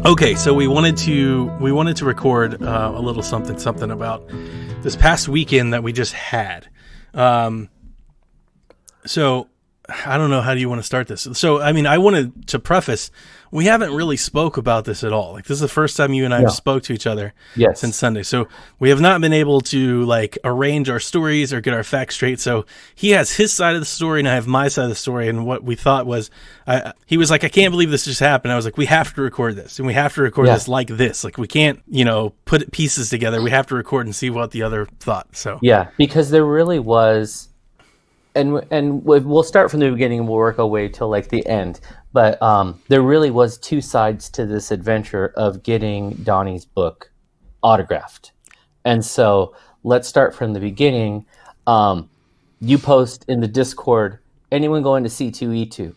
Okay, so we wanted to record a little something about this past weekend that we just had. So I don't know, how do you want to start this? So I mean, I wanted to preface, we haven't really spoke about this at all. Like, this is the first time you and I have spoke to each other since Sunday. So we have not been able to like arrange our stories or get our facts straight. So he has his side of the story and I have my side of the story. And what we thought was, he was like, I can't believe this just happened. I was like, we have to record this, and we have to record this like this. Like, we can't, put pieces together. We have to record and see what the other thought. So yeah, because there really was, and we'll start from the beginning and we'll work our way till like the end. But there really was two sides to this adventure of getting Donnie's book autographed. And so let's start from the beginning. You post in the Discord, anyone going to C2E2?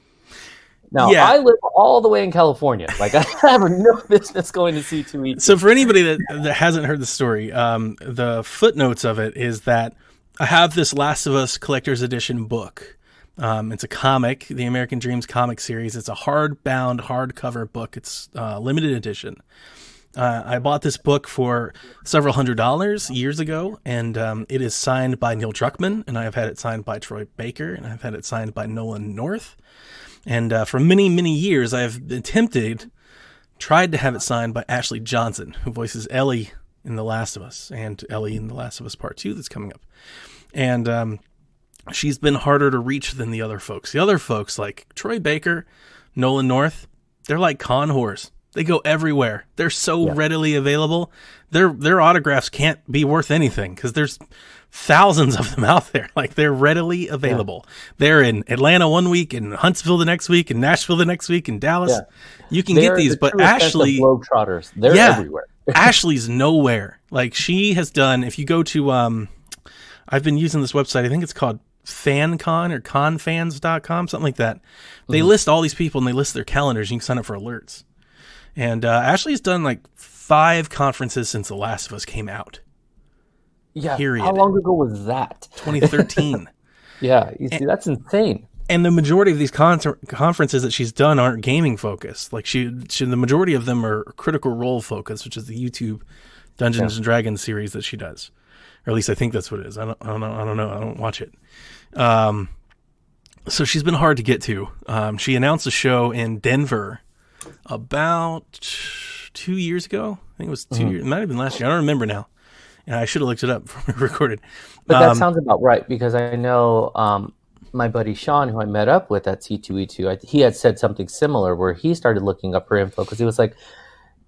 Now, I live all the way in California. Like, I have no business going to C2E2. So for anybody that hasn't heard the story, the footnotes of it is that I have this Last of Us Collector's Edition book. It's a comic, the American Dreams comic series. It's a hardbound, hardcover book. It's limited edition. I bought this book for several $100s years ago, and it is signed by Neil Druckmann, and I have had it signed by Troy Baker, and I've had it signed by Nolan North. And for many, many years, I've tried to have it signed by Ashley Johnson, who voices Ellie in The Last of Us, and Ellie in The Last of Us Part 2 that's coming up. And she's been harder to reach than the other folks. The other folks, like Troy Baker, Nolan North, they're like con whores. They go everywhere. They're so readily available. Their autographs can't be worth anything because there's thousands of them out there. Like, they're readily available. They're in Atlanta one week, in Huntsville the next week, in Nashville the next week, in Dallas. You can get these, but Ashley, globetrotters. They're everywhere. Ashley's nowhere. Like, she has done, if you go to I've been using this website, I think it's called FanCon or confans.com, something like that. They list all these people and they list their calendars. You can sign up for alerts. And Ashley's done like 5 conferences since The Last of Us came out. Yeah. Period. How long ago was that? 2013. Yeah. You see, that's insane. And the majority of these conferences that she's done aren't gaming focused. Like, the majority of them are Critical Role focused, which is the YouTube Dungeons and Dragons series that she does. Or at least I think that's what it is. I don't know. I don't watch it. So she's been hard to get to. She announced a show in Denver about 2 years ago. I think it was 2 years. It might have been last year. I don't remember now. And I should have looked it up before we recorded. But that sounds about right, because I know my buddy Sean, who I met up with at C2E2, he had said something similar where he started looking up her info because he was like,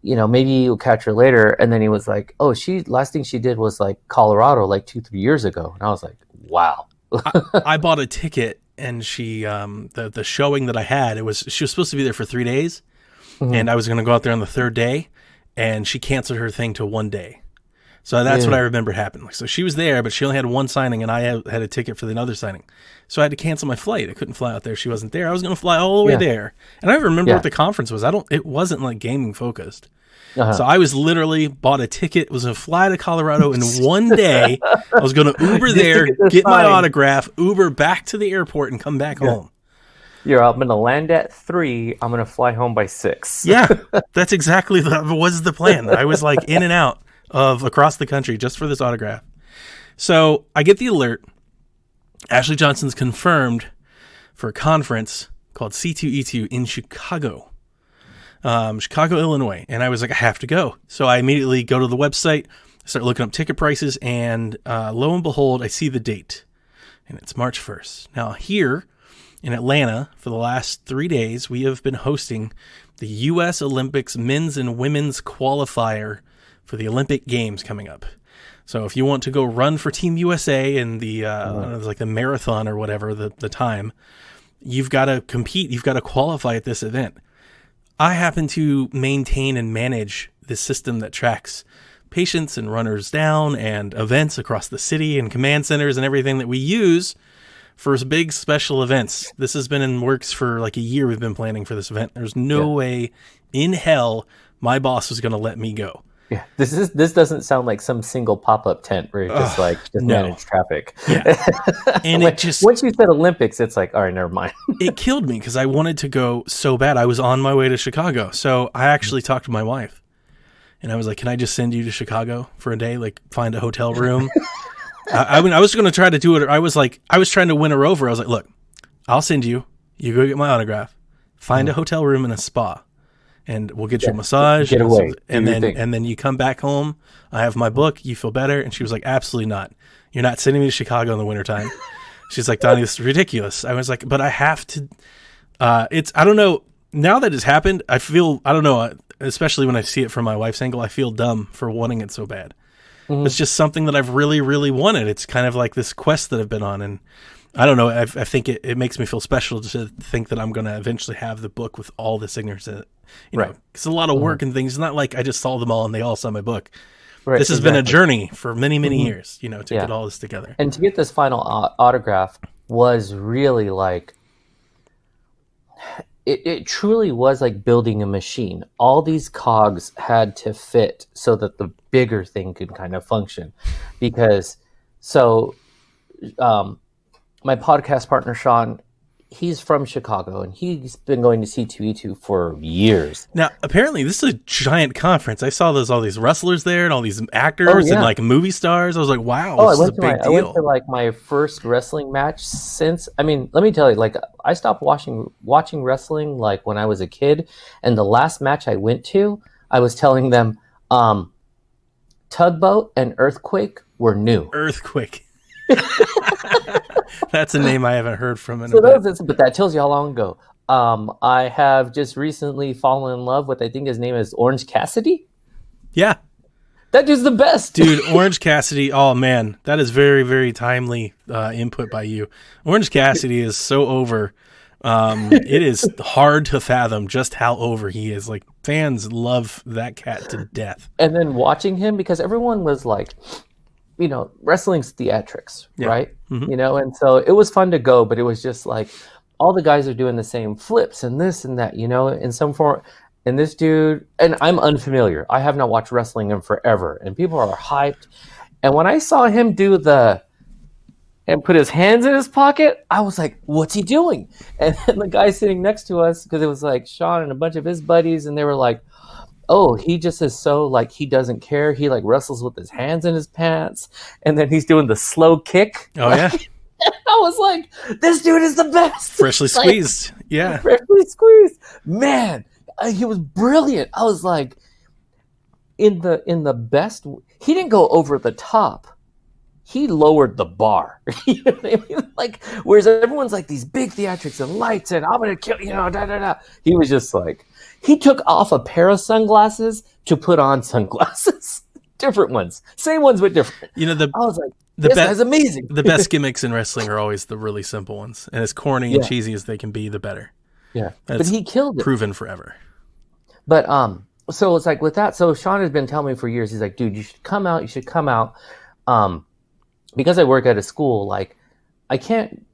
maybe you'll catch her later. And then he was like, oh, last thing she did was like Colorado, like 2-3 years ago. And I was like, wow. I bought a ticket, and she, the showing that I had, she was supposed to be there for 3 days, and I was going to go out there on the 3rd day, and she canceled her thing to 1 day. So that's what I remember happened. So she was there, but she only had one signing, and I had a ticket for another signing. So I had to cancel my flight. I couldn't fly out there. She wasn't there. I was going to fly all the way there. And I remember what the conference was. It wasn't like gaming focused. So I was literally bought a ticket, was going to fly to Colorado in 1 day. I was going to Uber there, get my autograph, Uber back to the airport, and come back home. I'm going to land at 3. I'm going to fly home by 6. Yeah, that's exactly was the plan. I was like in and out of across the country just for this autograph. So I get the alert. Ashley Johnson's confirmed for a conference called C2E2 in Chicago, Illinois. And I was like, I have to go. So I immediately go to the website, start looking up ticket prices, and lo and behold, I see the date. And it's March 1st. Now, here in Atlanta, for the last 3 days, we have been hosting the U.S. Olympics men's and women's qualifier for the Olympic Games coming up. So if you want to go run for Team USA in the like the marathon or whatever the time, you've got to compete. You've got to qualify at this event. I happen to maintain and manage this system that tracks patients and runners down and events across the city and command centers and everything that we use for big special events. This has been in works for like a year. We've been planning for this event. There's no way in hell my boss was going to let me go. Yeah, this doesn't sound like some single pop-up tent where you just no. manage traffic. Yeah. And it just, once you said Olympics, it's like, all right, never mind. it killed me because I wanted to go so bad. I was on my way to Chicago. So I actually talked to my wife and I was like, can I just send you to Chicago for a day? Like find a hotel room. I mean, I was going to try to do it. I was trying to win her over. I was like, look, I'll send you. You go get my autograph. Find a hotel room and a spa. And we'll get you a massage. Get away. And then you come back home. I have my book. You feel better. And she was like, absolutely not. You're not sending me to Chicago in the wintertime. She's like, Donnie, this is ridiculous. I was like, but I have to. I don't know. Now that it's happened, I feel, I don't know, especially when I see it from my wife's angle, I feel dumb for wanting it so bad. Mm-hmm. It's just something that I've really, really wanted. It's kind of like this quest that I've been on. And I don't know. I think it makes me feel special to think that I'm going to eventually have the book with all the signatures in it. You know, it's a lot of work and things. It's not like I just saw them all and they all saw my book. Right, this has been a journey for many, many years, to get all this together. And to get this final autograph was really like, it truly was like building a machine. All these cogs had to fit so that the bigger thing could kind of function. Because, my podcast partner, Sean, he's from Chicago, and he's been going to C2E2 for years. Now, apparently, this is a giant conference. I saw all these wrestlers there and all these actors and like movie stars. I was like, wow, this is a big deal. I went to like my first wrestling match since, I mean, let me tell you, like I stopped watching wrestling like when I was a kid, and the last match I went to, I was telling them Tugboat and Earthquake were new. Earthquake. That's a name I haven't heard from in a bit. But that tells you how long ago. I have just recently fallen in love with, I think his name is Orange Cassidy. Yeah. That dude's the best. Dude, Orange Cassidy, oh man, that is very, very timely input by you. Orange Cassidy is so over. It is hard to fathom just how over he is. Like, fans love that cat to death. And then watching him, because everyone was like, wrestling's theatrics, right? Mm-hmm. And so it was fun to go, but it was just like all the guys are doing the same flips and this and that, in some form. And this dude, and I'm unfamiliar. I have not watched wrestling in forever, and people are hyped. And when I saw him do and put his hands in his pocket, I was like, what's he doing? And then the guy sitting next to us, because it was like Sean and a bunch of his buddies, and they were like, oh, he just is so like, he doesn't care. He like wrestles with his hands in his pants, and then he's doing the slow kick. Oh, yeah. I was like, this dude is the best. Freshly squeezed. Yeah. Freshly squeezed. Man, he was brilliant. I was like, in the best, he didn't go over the top. He lowered the bar. You know what I mean? Like, whereas everyone's like these big theatrics and lights and I'm going to kill, da, da, da. He was just like, he took off a pair of sunglasses to put on sunglasses. Different ones. Same ones, but different. I was like, this guy's amazing. The best gimmicks in wrestling are always the really simple ones. And as corny and cheesy as they can be, the better. Yeah. But he killed it. Proven forever. But, so it's like with that, so Sean has been telling me for years, he's like, dude, you should come out. Because I work at a school, like, I can't,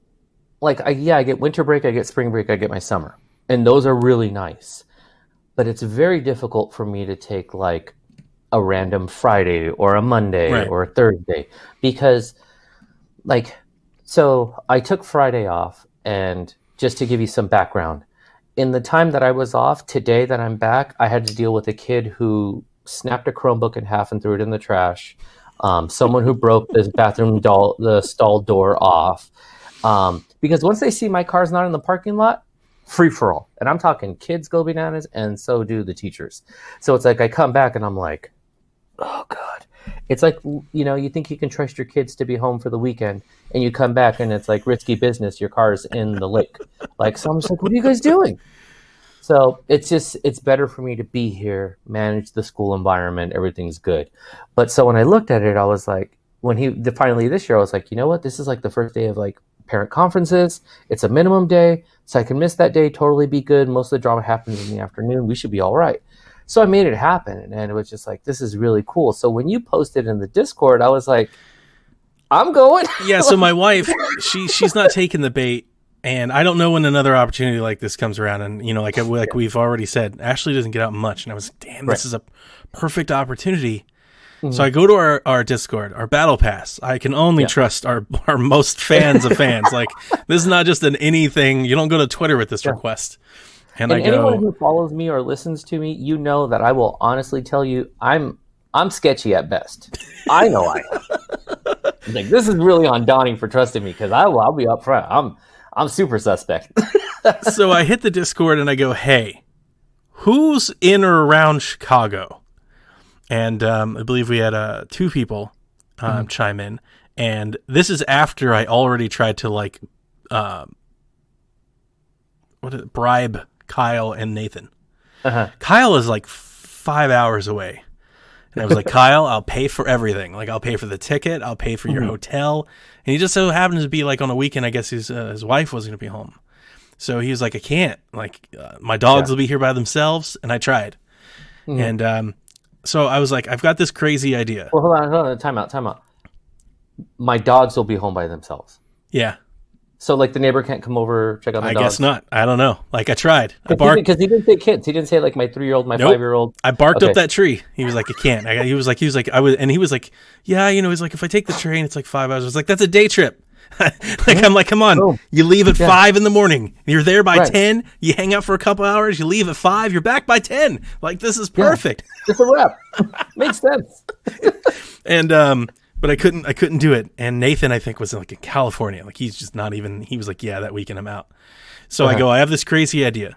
like, I get winter break, I get spring break, I get my summer. And those are really nice. But it's very difficult for me to take, like, a random Friday or a Monday or a Thursday. Because, like, so I took Friday off, and just to give you some background, in the time that I was off, today that I'm back, I had to deal with a kid who snapped a Chromebook in half and threw it in the trash. Someone who broke this the stall door off. Because once they see my car's not in the parking lot, free for all. And I'm talking kids go bananas, and so do the teachers. So it's like I come back and I'm like, oh God. It's like, you think you can trust your kids to be home for the weekend, and you come back and it's like risky business. Your car's in the lake. Like, so I'm just like, what are you guys doing? So it's better for me to be here, manage the school environment, everything's good. But so when I looked at it, I was like, finally this year, I was like, you know what? This is like the first day of like parent conferences. It's a minimum day, so I can miss that day, totally be good. Most of the drama happens in the afternoon. We should be all right. So I made it happen, and it was just like, this is really cool. So when you posted in the Discord, I was like, I'm going. Yeah, so my wife, she's not taking the bait. And I don't know when another opportunity like this comes around. And, like we've already said, Ashley doesn't get out much. And I was like, damn, this is a perfect opportunity. Mm-hmm. So I go to our Discord, our battle pass. I can only trust our most fans of fans. Like, this is not just an anything. You don't go to Twitter with this request. And I go, anyone who follows me or listens to me, you know that I will honestly tell you I'm sketchy at best. I know I am. Like, this is really on Donnie for trusting me, because I'll be up front. I'm super suspect. So I hit the Discord and I go, hey, who's in or around Chicago? And I believe we had 2 people chime in. And this is after I already tried to bribe Kyle and Nathan. Uh-huh. Kyle is like 5 hours away. And I was like, Kyle, I'll pay for everything. Like, I'll pay for the ticket. I'll pay for your hotel. And he just so happens to be like on a weekend. I guess his wife was going to be home. So he was like, I can't. Like, my dogs will be here by themselves. And I tried. And so I was like, I've got this crazy idea. Well, hold on. Time out. My dogs will be home by themselves. Yeah. So, like, the neighbor can't come over, check on the dogs? I guess not. I don't know. Like, I tried. Because he didn't say kids. He didn't say, like, my 3-year-old, my 5-year-old. I barked up that tree. He was like, I can't. He was like, and he was like, yeah, he's like, if I take the train, it's like 5 hours. I was like, that's a day trip. I'm like, come on. You leave at 5 in the morning. You're there by 10. You hang out for a couple hours. You leave at 5. You're back by 10. Like, this is perfect. It's a wrap. Makes sense. And, but I couldn't do it. And Nathan, I think, was like in California. Like, he's just not even, he was like, yeah, that weekend I'm out. So I go, I have this crazy idea.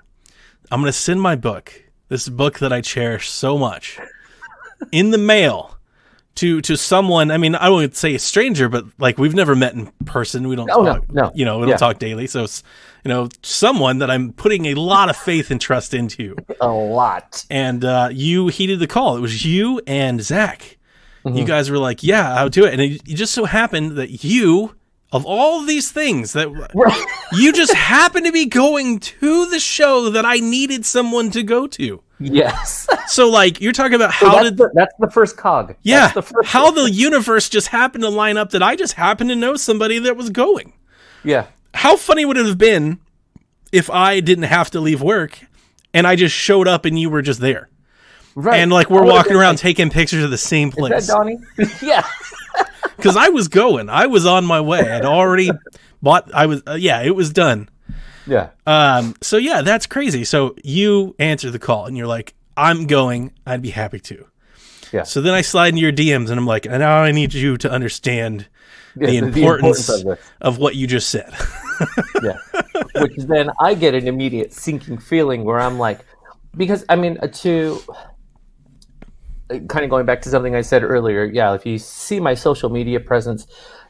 I'm going to send my book, this book that I cherish so much, in the mail to someone. I mean, I wouldn't say a stranger, but like, we've never met in person. We don't talk, we don't talk daily. So, someone that I'm putting a lot of faith and trust into. A lot. And you heeded the call. It was you and Zach. You guys were like, yeah, I'll do it. And it just so happened that you, of all these things, that you just happened to be going to the show that I needed someone to go to. Yes. So, like, you're talking about that's the first cog. Yeah. How the universe just happened to line up that I just happened to know somebody that was going. Yeah. How funny would it have been if I didn't have to leave work and I just showed up and you were just there? Right. And like, we're walking around taking pictures of the same place. Is that Donnie? Yeah. Because I was going. I was on my way. I'd already bought. It was done. Yeah. So yeah, that's crazy. So you answer the call and you're like, I'm going. I'd be happy to. Yeah. So then I slide into your DMs and I'm like, and now I need you to understand the importance of what you just said. Yeah. Which then I get an immediate sinking feeling where I'm like, because I mean, kind of going back to something I said earlier, yeah, if you see my social media presence,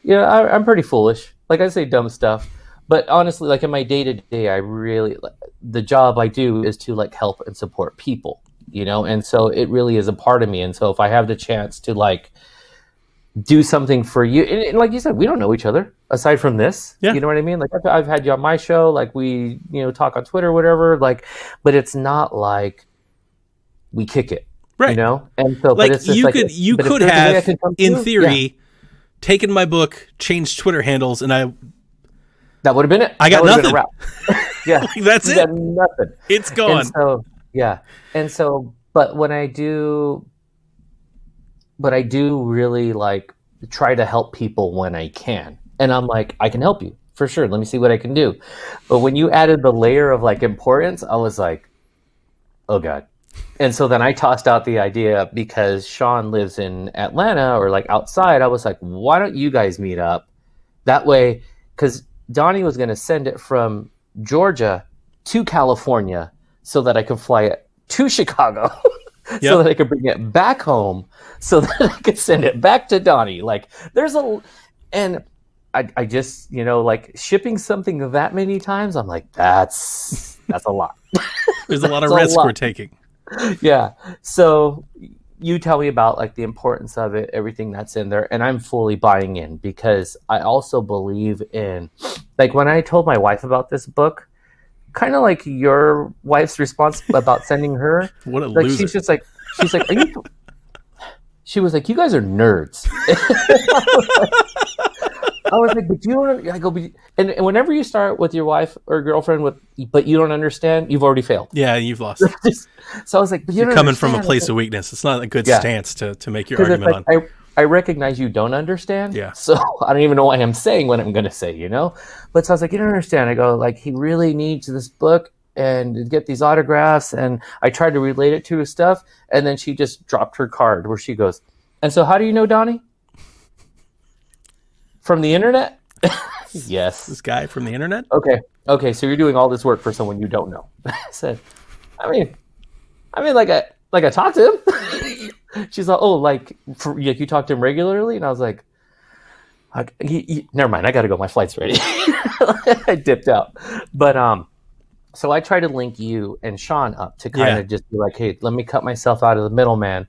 I'm pretty foolish. Like, I say dumb stuff. But honestly, like, in my day-to-day, I really, the job I do is to, like, help and support people, And so it really is a part of me. And so if I have the chance to, like, do something for you, and like you said, we don't know each other aside from this. Yeah. You know what I mean? Like, I've had you on my show. Like, we, talk on Twitter or whatever. Like, but it's not like we kick it. Right. And so, like, but it's just you could have, in theory, taken my book, changed Twitter handles, and that would have been it. I got nothing. Yeah, that's it. Got nothing. It's gone. And so, but I do really, like, try to help people when I can, and I'm like, I can help you for sure. Let me see what I can do. But when you added the layer of, like, importance, I was like, oh God. And so then I tossed out the idea because Sean lives in Atlanta or, like, outside. I was like, why don't you guys meet up? That way, because Donnie was going to send it from Georgia to California so that I could fly it to Chicago so that I could bring it back home so that I could send it back to Donnie. Like, and I just, like, shipping something that many times, I'm like, that's a lot. There's a lot of risk we're taking. Yeah. So you tell me about, like, the importance of it, everything that's in there, and I'm fully buying in because I also believe in, like, when I told my wife about this book, kind of like your wife's response about sending her. What a like, loser. She's like, are you? She was like, you guys are nerds. I was like, but you don't. I go, and whenever you start with your wife or girlfriend but you don't understand, you've already failed. Yeah, you've lost. So I was like, but you're coming from a place of weakness. It's not a good stance to make your argument on. I recognize you don't understand. Yeah. So I don't even know why I'm saying what I'm going to say, But so I was like, you don't understand. I go, like, he really needs this book and get these autographs. And I tried to relate it to his stuff. And then she just dropped her card where she goes, and so how do you know Donnie? From the internet? Yes. This guy from the internet? Okay. So you're doing all this work for someone you don't know. I said, I mean, like I talked to him. She's like, oh, like you talk to him regularly? And I was like, never mind. I got to go. My flight's ready. I dipped out. But so I try to link you and Sean up to kind of just be like, hey, let me cut myself out of the middleman.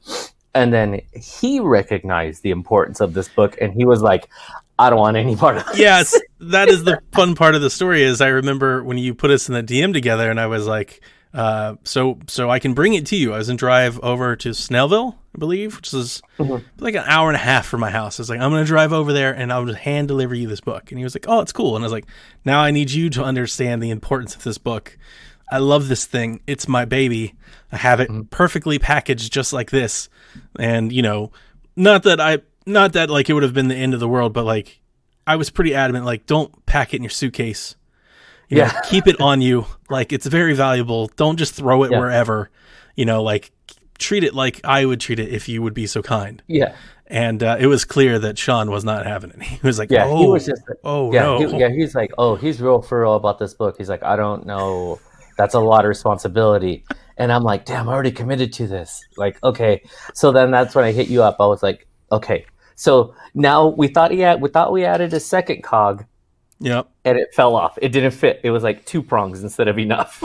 And then he recognized the importance of this book, and he was like, I don't want any part of this. Yes, that is the fun part of the story. Is I remember when you put us in the DM together, and I was like, so I can bring it to you. I was in drive over to Snellville, I believe, which is like an hour and a half from my house. I was like, I'm going to drive over there, and I'll just hand deliver you this book. And he was like, oh, it's cool. And I was like, now I need you to understand the importance of this book. I love this thing. It's my baby. I have it perfectly packaged just like this. And, not that like it would have been the end of the world, but like I was pretty adamant, like, don't pack it in your suitcase. You know, keep it on you. Like, it's very valuable. Don't just throw it wherever, like treat it like I would treat it if you would be so kind. Yeah. And it was clear that Sean was not having it. He was like, he was just, no. He's like, he's real for real about this book. He's like, I don't know. That's a lot of responsibility. And I'm like, damn, I already committed to this. Like, okay. So then that's when I hit you up. I was like, okay. So now we thought we added a second cog. Yep. And it fell off. It didn't fit. It was like 2 prongs instead of enough.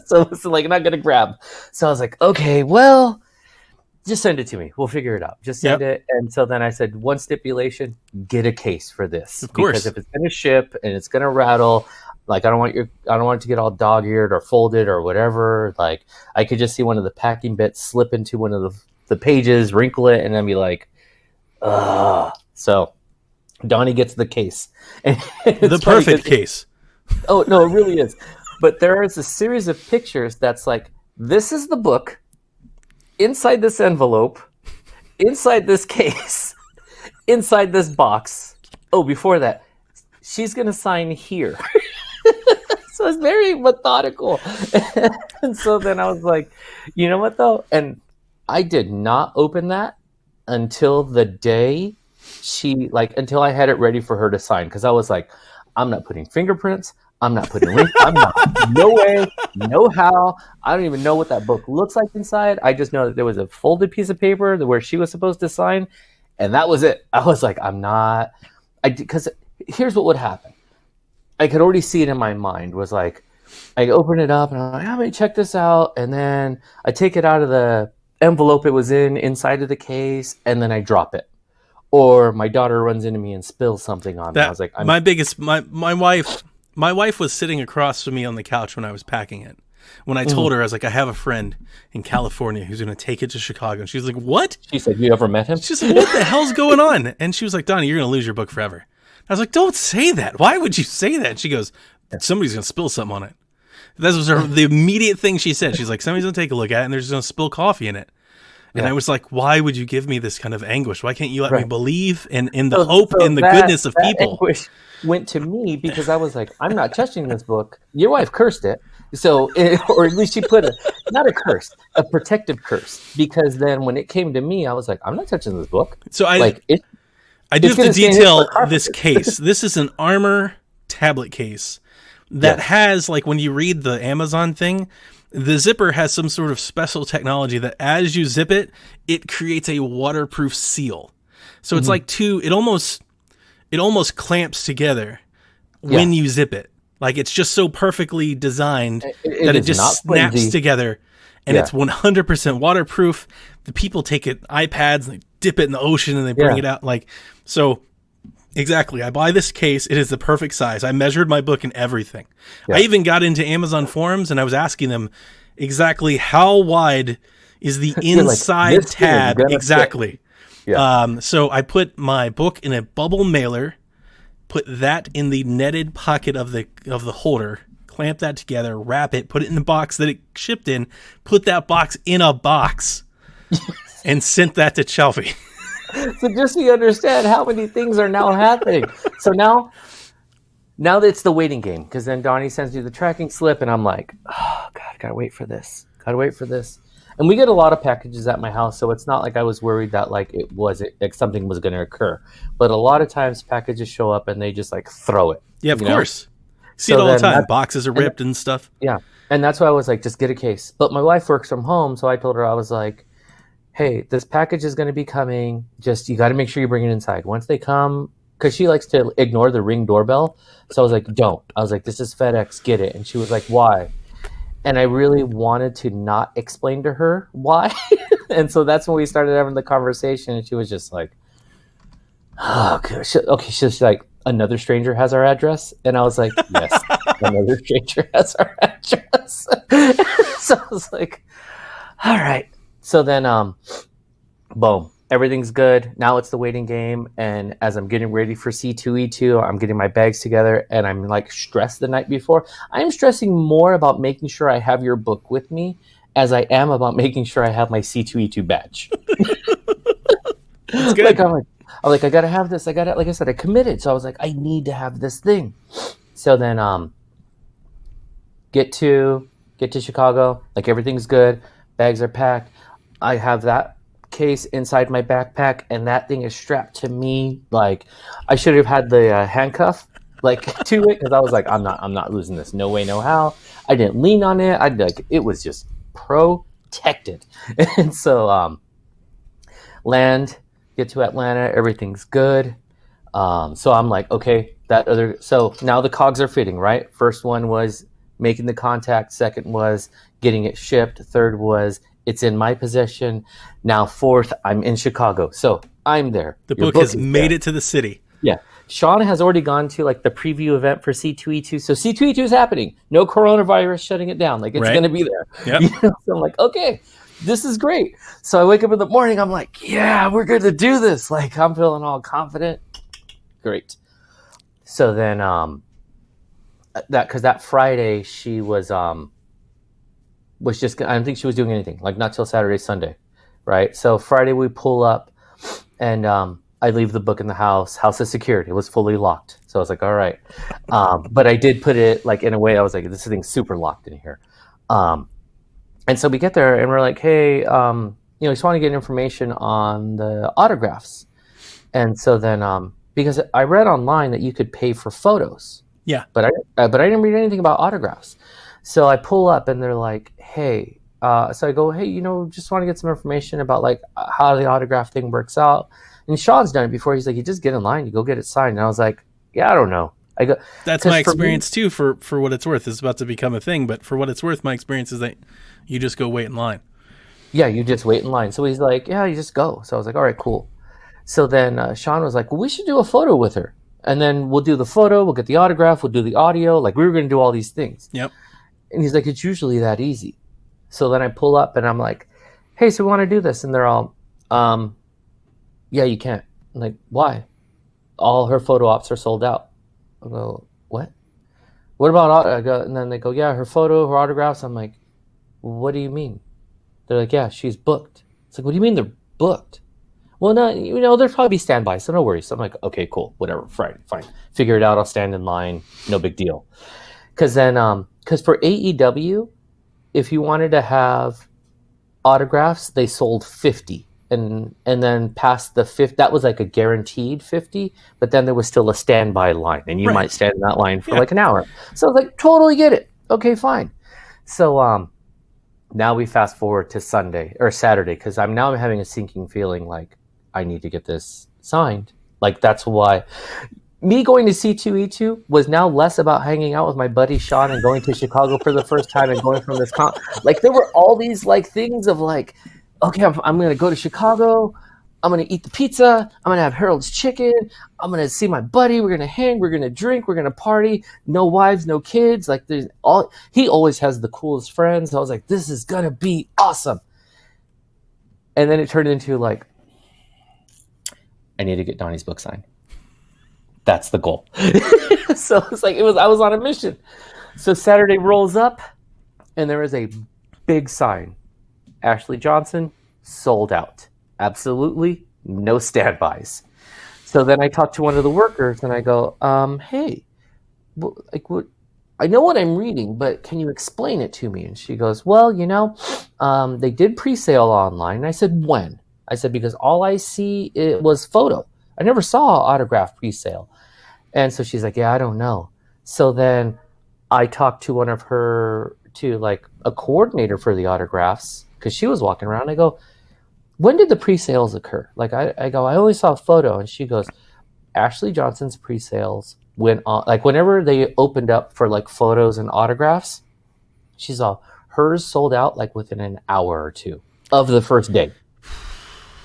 So it's like not gonna grab. So I was like, okay, well, just send it to me. We'll figure it out. Just send it. And so then I said, one stipulation, get a case for this. Of course. Because if it's gonna ship and it's gonna rattle, like I don't want it to get all dog-eared or folded or whatever. Like I could just see one of the packing bits slip into one of the pages, wrinkle it, and then be like, ugh. So Donnie gets the case. And the perfect case. Oh, no, it really is. But there is a series of pictures that's like, this is the book, inside this envelope, inside this case, inside this box. Oh, before that, she's going to sign here. So it's very methodical. And so then I was like, you know what, though? And I did not open that until the day until I had it ready for her to sign. Because I was like, I'm not putting fingerprints. I'm not putting links. I'm not. No way. No how. I don't even know what that book looks like inside. I just know that there was a folded piece of paper where she was supposed to sign. And that was it. I was like, I'm not. Because here's what would happen. I could already see it in my mind. Was like, I open it up and I'm like, let me check this out. And then I take it out of the envelope it was inside of the case, and then I drop it. Or my daughter runs into me and spills something on me. I was like, my wife was sitting across from me on the couch when I was packing it. When I told her, I was like, I have a friend in California who's going to take it to Chicago. And she was like, what? She said, you ever met him? She's like, what the hell's going on? And she was like, Donnie, you're going to lose your book forever. I was like, don't say that. Why would you say that? And she goes, somebody's going to spill something on it. That was the immediate thing she said. She's like, somebody's going to take a look at it and they're just going to spill coffee in it. And I was like, why would you give me this kind of anguish? Why can't you let me believe in the hope and the goodness of people? Anguish went to me because I was like, I'm not touching this book. Your wife cursed it. So, or at least she put not a curse, a protective curse. Because then when it came to me, I was like, I'm not touching this book. So I do have to detail this case. This is an Armor tablet case that has, like, when you read the Amazon thing, the zipper has some sort of special technology that as you zip it, it creates a waterproof seal. So it's like it almost clamps together when you zip it. Like, it's just so perfectly designed that it just snaps together, and it's 100% waterproof. The people take it, iPads, and they dip it in the ocean and they bring it out. Like, so exactly. I buy this case. It is the perfect size. I measured my book and everything. I even got into Amazon forums and I was asking them exactly how wide is the inside like, tab exactly. Yeah. So I put my book in a bubble mailer put that in the netted pocket of the holder, clamp that together, wrap it, put it in the box that it shipped in, put that box in a box, and sent that to Chaufie. So just so you understand how many things are now happening. So now that it's the waiting game, because then Donnie sends you the tracking slip, and I'm like, oh, God, gotta wait for this. And we get a lot of packages at my house, so it's not like I was worried that like something was going to occur. But a lot of times packages show up and they just like throw it. Yeah, of course. See it all the time. Boxes are ripped and stuff. Yeah, and that's why I was like, just get a case. But my wife works from home, so I told her, I was like, hey, this package is going to be coming. Just, you got to make sure you bring it inside. Once they come, because she likes to ignore the Ring doorbell. So I was like, don't. I was like, this is FedEx, get it. And she was like, why? And I really wanted to not explain to her why. And so that's when we started having the conversation. And she was just like, oh, okay. She's like, another stranger has our address? And I was like, yes, another stranger has our address. So I was like, all right. So then, boom, everything's good. Now it's the waiting game. And as I'm getting ready for C2E2, I'm getting my bags together, and I'm like stressed the night before. I'm stressing more about making sure I have your book with me as I am about making sure I have my C2E2 badge. That's good. I'm like, I gotta have this. Like I said, I committed. So I was like, I need to have this thing. So then, get to Chicago. Like, everything's good. Bags are packed. I have that case inside my backpack, and that thing is strapped to me. Like, I should have had the handcuff like to it, because I was like, I'm not losing this. No way, no how. I didn't lean on it. It was just protected. And so get to Atlanta, everything's good. So I'm like, okay, so now the cogs are fitting, right? First one was making the contact. Second was getting it shipped. Third was it's in my possession. Now fourth, I'm in Chicago. So I'm there. The book has made it to the city. Yeah. Sean has already gone to like the preview event for C2E2. So C2E2 is happening. No coronavirus shutting it down. Like, it's going to be there. Yep. So I'm like, okay, this is great. So I wake up in the morning. I'm like, yeah, we're going to do this. Like, I'm feeling all confident. Great. So then that Friday she was just, I don't think she was doing anything, like not till Saturday, Sunday, right? So Friday we pull up, and I leave the book in the house. House is secured. It was fully locked. So I was like, all right. But I did put it like in a way I was like, this thing's super locked in here. And so we get there and we're like, hey, just want to get information on the autographs. And so then, because I read online that you could pay for photos. Yeah. But I didn't read anything about autographs. So I pull up and they're like, hey, so I go, hey, just want to get some information about like how the autograph thing works out. And Sean's done it before. He's like, you just get in line, you go get it signed. And I was like, yeah, I don't know. I go, that's my experience too, for what it's worth. It's about to become a thing, but for what it's worth, my experience is that you just go wait in line. Yeah, you just wait in line. So he's like, yeah, you just go. So I was like, all right, cool. So then Sean was like, well, we should do a photo with her. And then we'll do the photo, we'll get the autograph, we'll do the audio. Like, we were going to do all these things. Yep. And he's like, it's usually that easy. So then I pull up and I'm like, hey, so we want to do this. And they're all, yeah, you can't. I'm like, why? All her photo ops are sold out. I go, what? What about, and then they go, yeah, her photo, her autographs. I'm like, what do you mean? They're like, yeah, she's booked. It's like, what do you mean they're booked? Well, no, there'll probably be standby, so no worries. So I'm like, okay, cool, whatever, fine. Figure it out, I'll stand in line, no big deal. Because then, because for AEW, if you wanted to have autographs, they sold 50. And then past the 50, that was like a guaranteed 50, but then there was still a standby line, and you might stand in that line for like an hour. So I was like, totally get it. Okay, fine. So now we fast forward to Saturday, because I'm having a sinking feeling like I need to get this signed. Like, that's why me going to C2E2 was now less about hanging out with my buddy Sean and going to Chicago for the first time and going from this like, there were all these like things of like, okay, I'm going to go to Chicago. I'm going to eat the pizza. I'm going to have Harold's chicken. I'm going to see my buddy. We're going to hang. We're going to drink. We're going to party. No wives, no kids. Like, he always has the coolest friends. I was like, this is going to be awesome. And then it turned into like, I need to get Donnie's book signed. That's the goal. So it's like I was on a mission. So Saturday rolls up, and there is a big sign. Ashley Johnson, sold out. Absolutely no standbys. So then I talk to one of the workers, and I go, hey, what? I know what I'm reading, but can you explain it to me? And she goes, well, they did pre-sale online. And I said, when? I said, because all I see it was photo. I never saw autograph pre-sale. And so she's like, yeah, I don't know. So then I talked to like a coordinator for the autographs, because she was walking around. I go, when did the pre-sales occur? Like I go, I only saw a photo. And she goes, Ashley Johnson's pre-sales went on, like whenever they opened up for like photos and autographs, she's all, hers sold out like within an hour or two of the first day.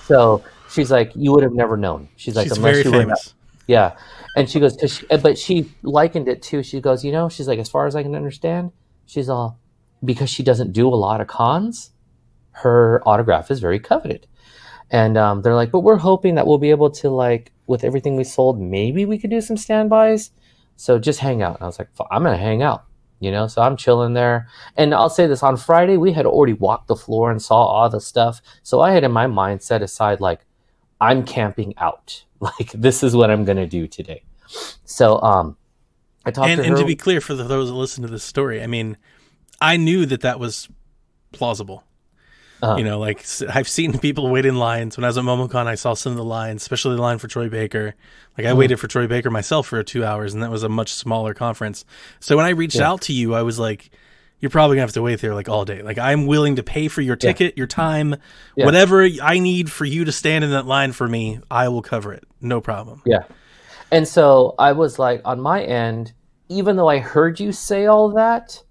So she's like, you would have never known. She's like, she's unless very you famous. Yeah. And she goes, but she likened it to, she goes, she's like, as far as I can understand, she's all, because she doesn't do a lot of cons, her autograph is very coveted. And they're like, but we're hoping that we'll be able to, like, with everything we sold, maybe we could do some standbys. So just hang out. And I was like, I'm going to hang out, so I'm chilling there. And I'll say this, on Friday, we had already walked the floor and saw all the stuff. So I had in my mind set aside, like, I'm camping out. Like, this is what I'm going to do today. So I talked to her. And to be clear, for those that listen to this story, I mean, I knew that was plausible. Like, I've seen people wait in lines. When I was at MomoCon, I saw some of the lines, especially the line for Troy Baker. Like, I waited for Troy Baker myself for 2 hours, and that was a much smaller conference. So when I reached out to you, I was like, you're probably going to have to wait there, like, all day. Like, I'm willing to pay for your ticket, your time, whatever I need for you to stand in that line for me, I will cover it. No problem. Yeah. And so I was like, on my end, even though I heard you say all that,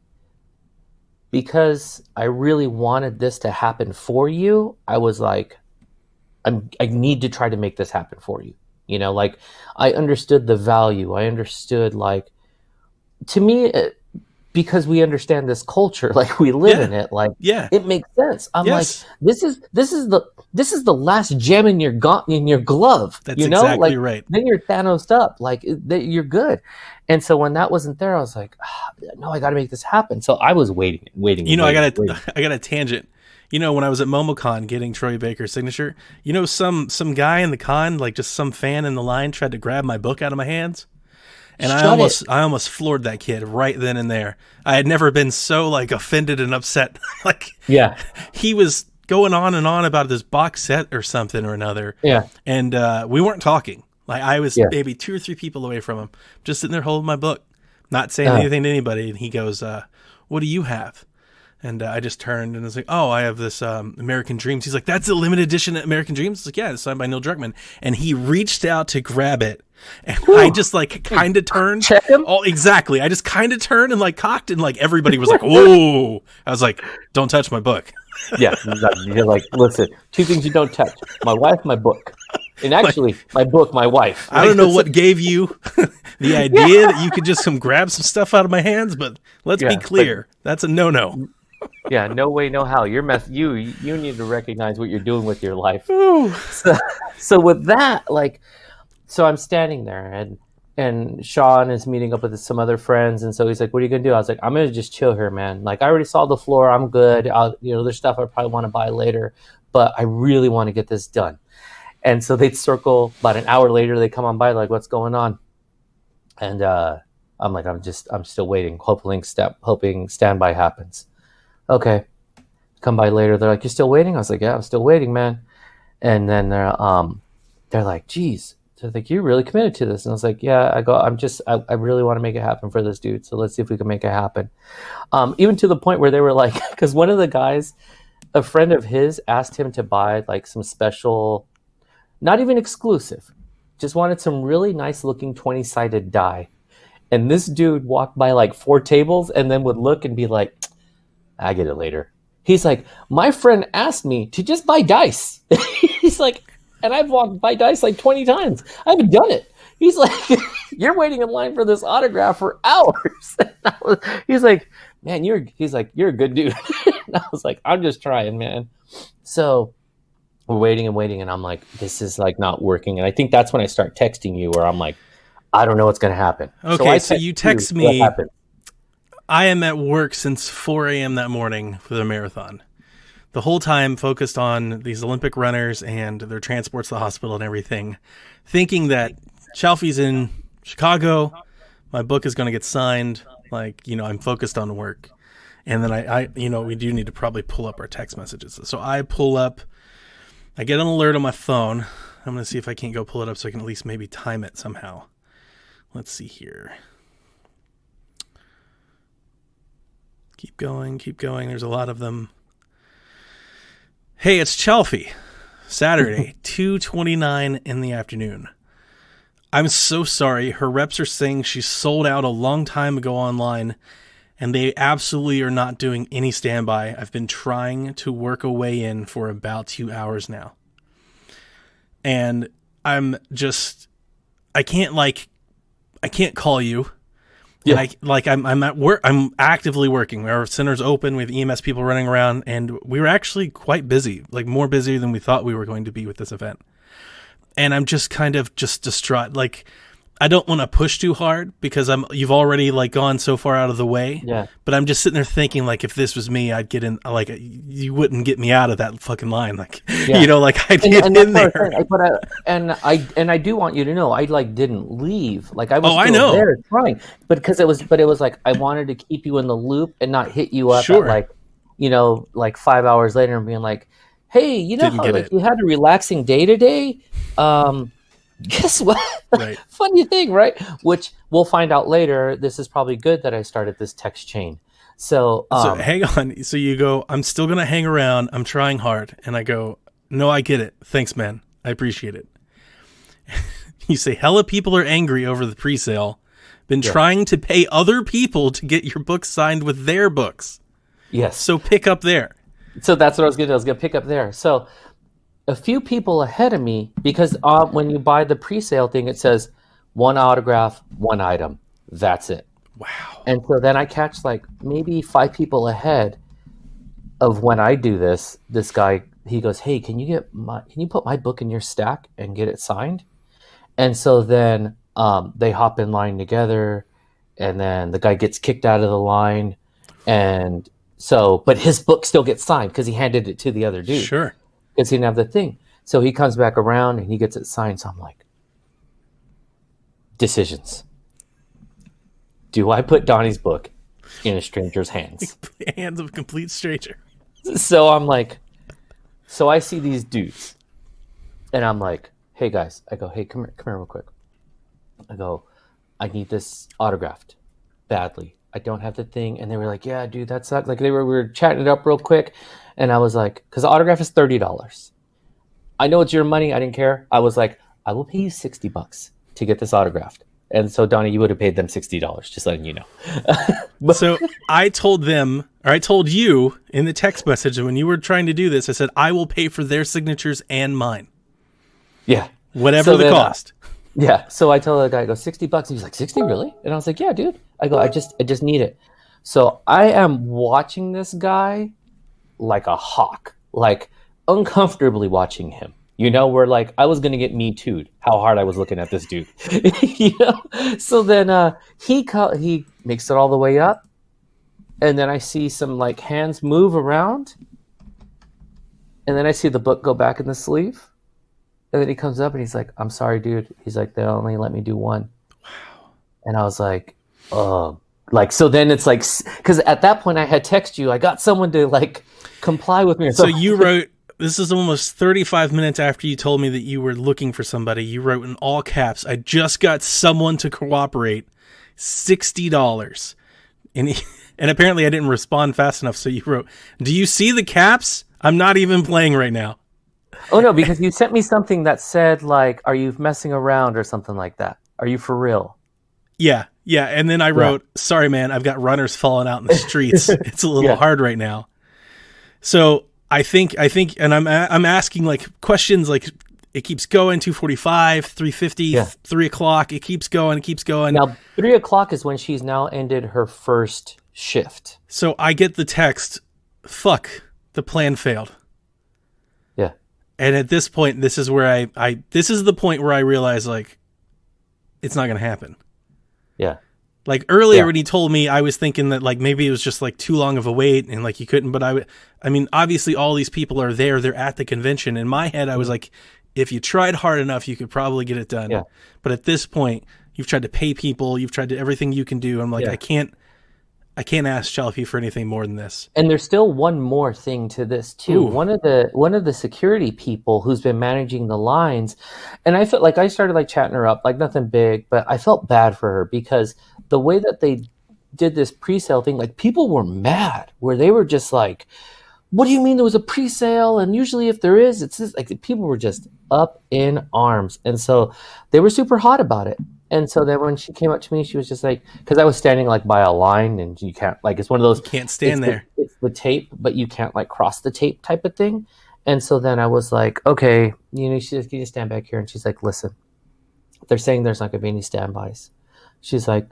because I really wanted this to happen for you, I was like, I need to try to make this happen for you. Like, I understood the value. I understood, like, to me, because we understand this culture, like, we live in it, like, it makes sense. I'm like, this is the last gem in your glove. That's exactly like, right. Then you're Thanos'd up, like, you're good. And so when that wasn't there, I was like, no, I got to make this happen. So I was waiting. I got a tangent. When I was at MomoCon getting Troy Baker's signature, some guy in the con, like, just some fan in the line, tried to grab my book out of my hands. And I almost floored that kid right then and there. I had never been so, like, offended and upset. Like, he was going on and on about this box set or something or another. Yeah. And we weren't talking. Like, I was maybe 2 or 3 people away from him, just sitting there holding my book, not saying anything to anybody. And he goes, what do you have? And I just turned and was like, oh, I have this American Dreams. He's like, that's a limited edition American Dreams? It's like, yeah, it's signed by Neil Druckmann. And he reached out to grab it. And I just, like, kind of turned. Check him? Oh, exactly. I just kind of turned and, like, cocked, and, like, everybody was like, whoa. I was like, don't touch my book. Yeah. You're like, listen, 2 things you don't touch. My wife, my book. And actually, my book, my wife. I don't know what gave you the idea that you could just grab some stuff out of my hands, but let's be clear. That's a no-no. Yeah, no way, no how. You need to recognize what you're doing with your life. So with that, like, so I'm standing there, and Sean is meeting up with some other friends, and so he's like, what are you going to do? I was like, I'm going to just chill here, man. Like, I already saw the floor. I'm good. There's stuff I probably want to buy later, but I really want to get this done. And so they'd circle. About an hour later, they come on by, like, what's going on? And I'm like, I'm still waiting, hoping standby happens. Okay. Come by later. They're like, you're still waiting? I was like, yeah, I'm still waiting, man. And then they're like, geez. They're like, you're really committed to this. And I was like, yeah. I really want to make it happen for this dude. So let's see if we can make it happen. Even to the point where they were like, because one of the guys, a friend of his, asked him to buy, like, some special, not even exclusive, just wanted some really nice looking 20-sided die. And this dude walked by, like, 4 tables and then would look and be like, I get it later. He's like, my friend asked me to just buy dice. He's like, and I've walked by dice like 20 times. I haven't done it. He's like, you're waiting in line for this autograph for hours. He's like, man, you're a good dude. And I was like, I'm just trying, man. So we're waiting, and I'm like, this is, like, not working. And I think that's when I start texting you, where I'm like, I don't know what's going to happen. Okay, so you text me. What happened? I am at work since 4 a.m. that morning for the marathon. The whole time focused on these Olympic runners and their transports to the hospital and everything, thinking that Chaufie's in Chicago, my book is going to get signed. Like, I'm focused on work. And then I we do need to probably pull up our text messages. So I pull up, I get an alert on my phone. I'm going to see if I can't go pull it up so I can at least maybe time it somehow. Let's see here. Keep going. There's a lot of them. Hey, it's Chaufie. Saturday, 2:29 in the afternoon. I'm so sorry. Her reps are saying she sold out a long time ago online, and they absolutely are not doing any standby. I've been trying to work a way in for about 2 hours now. And I can't call you. Yeah. And I'm at work. I'm actively working. Our center's open. We have EMS people running around, and we were actually quite busy, like more busy than we thought we were going to be with this event. And I'm just kind of just distraught. Like, I don't want to push too hard because you've already like gone so far out of the way. Yeah. But I'm just sitting there thinking, like, if this was me, I'd get in. Like, you wouldn't get me out of that fucking line. Like, like I'd get in there. I do want you to know, I like didn't leave. Like, I was still there trying, but because it was like I wanted to keep you in the loop and not hit you up at like 5 hours later and being like, hey, you know how like you had a relaxing day today. Guess what? Right. Funny thing, right? Which we'll find out later. This is probably good that I started this text chain. So hang on. So you go, I'm still going to hang around. I'm trying hard. And I go, no, I get it. Thanks, man. I appreciate it. You say, hella people are angry over the pre-sale. Been trying to pay other people to get your book signed with their books. Yes. So pick up there. So that's what I was going to do. I was going to pick up there. So a few people ahead of me, because when you buy the pre-sale thing, it says 1 autograph, 1 item. That's it. Wow. And so then I catch like maybe 5 people ahead of when I do this. This guy, he goes, hey, can you put my book in your stack and get it signed? And so then they hop in line together, and then the guy gets kicked out of the line. And so, but his book still gets signed because he handed it to the other dude. Sure. Because he didn't have the thing. So he comes back around and he gets it signed. So I'm like, decisions. Do I put Donnie's book in a stranger's hands? Hands of a complete stranger. So I'm like, so I see these dudes. And I'm like, hey guys. I go, hey, come here real quick. I go, I need this autographed badly. I don't have the thing. And they were like, yeah, dude, that sucks. Like we were chatting it up real quick. And I was like, because the autograph is $30. I know it's your money. I didn't care. I was like, I will pay you $60 to get this autographed. And so, Donnie, you would have paid them $60, just letting you know. So I told you in the text message when you were trying to do this, I said, I will pay for their signatures and mine. Yeah. Whatever the cost. Yeah. So I tell the guy, I go, $60. And he's like, 60 really? And I was like, yeah, dude. I go, I just need it. So I am watching this guy like a hawk, like uncomfortably watching him, where like I was going to get me too'd how hard I was looking at this dude, So then he makes it all the way up. And then I see some like hands move around. And then I see the book go back in the sleeve. And then he comes up and he's like, I'm sorry, dude. He's like, they only let me do 1. Wow. And I was like, oh, like, so then it's like, because at that point I had texted you, I got someone to like comply with me. So you wrote, this is almost 35 minutes after you told me that you were looking for somebody. You wrote in all caps, I just got someone to cooperate, $60. And apparently I didn't respond fast enough. So you wrote, do you see the caps? I'm not even playing right now. Oh no, because you sent me something that said like, are you messing around or something like that? Are you for real? Yeah. And then I wrote, sorry, man, I've got runners falling out in the streets. It's a little hard right now. So I think, and I'm asking like questions, like it keeps going, 2:45, 3:50, 3 o'clock. It keeps going. Now 3 o'clock is when she's now ended her first shift. So I get the text, fuck, the plan failed. Yeah. And at this point, this is where this is the point where I realize like, it's not going to happen. Yeah. Like earlier when he told me, I was thinking that like maybe it was just like too long of a wait and like you couldn't. But I mean, obviously all these people are there. They're at the convention. In my head, I was like, if you tried hard enough, you could probably get it done. Yeah. But at this point, you've tried to pay people. You've tried to everything you can do. I'm like, I can't ask Chaufie for anything more than this. And there's still one more thing to this too. Ooh. One of the security people who's been managing the lines, and I felt like I started like chatting her up, like nothing big, but I felt bad for her because the way that they did this pre-sale thing, like people were mad, where they were just like, "What do you mean there was a pre-sale? And usually if there is, it's this." Like people were just up in arms, and so they were super hot about it. And so then when she came up to me, she was just like, because I was standing like by a line and you can't, like, it's one of those. You can't stand there. It's the tape, but you can't like cross the tape type of thing. And so then I was like, okay, she's like, you just stand back here. And she's like, listen, they're saying there's not going to be any standbys. She's like,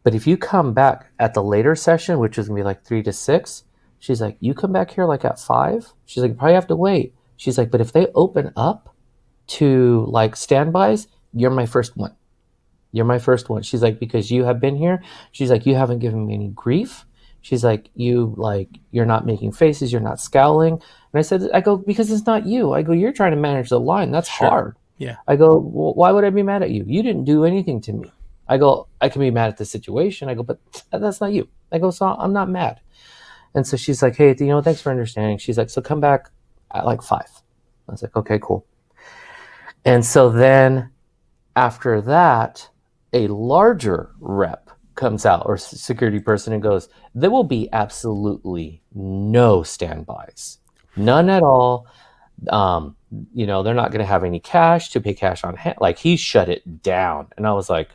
but if you come back at the later session, which is going to be like 3 to 6, she's like, you come back here like at 5. She's like, you probably have to wait. She's like, but if they open up to like standbys, you're my first one. You're my first one. She's like, because you have been here. She's like, you haven't given me any grief. She's like, you're not making faces. You're not scowling. And I go, because it's not you. I go, you're trying to manage the line. That's hard. Yeah. I go, well, why would I be mad at you? You didn't do anything to me. I go, I can be mad at the situation. I go, but that's not you. I go, so I'm not mad. And so she's like, hey, thanks for understanding. She's like, so come back at like 5. I was like, okay, cool. And so then after that, a larger rep comes out or security person and goes, there will be absolutely no standbys, none at all. They're not going to have any cash to pay cash on hand. Like he shut it down. And I was like,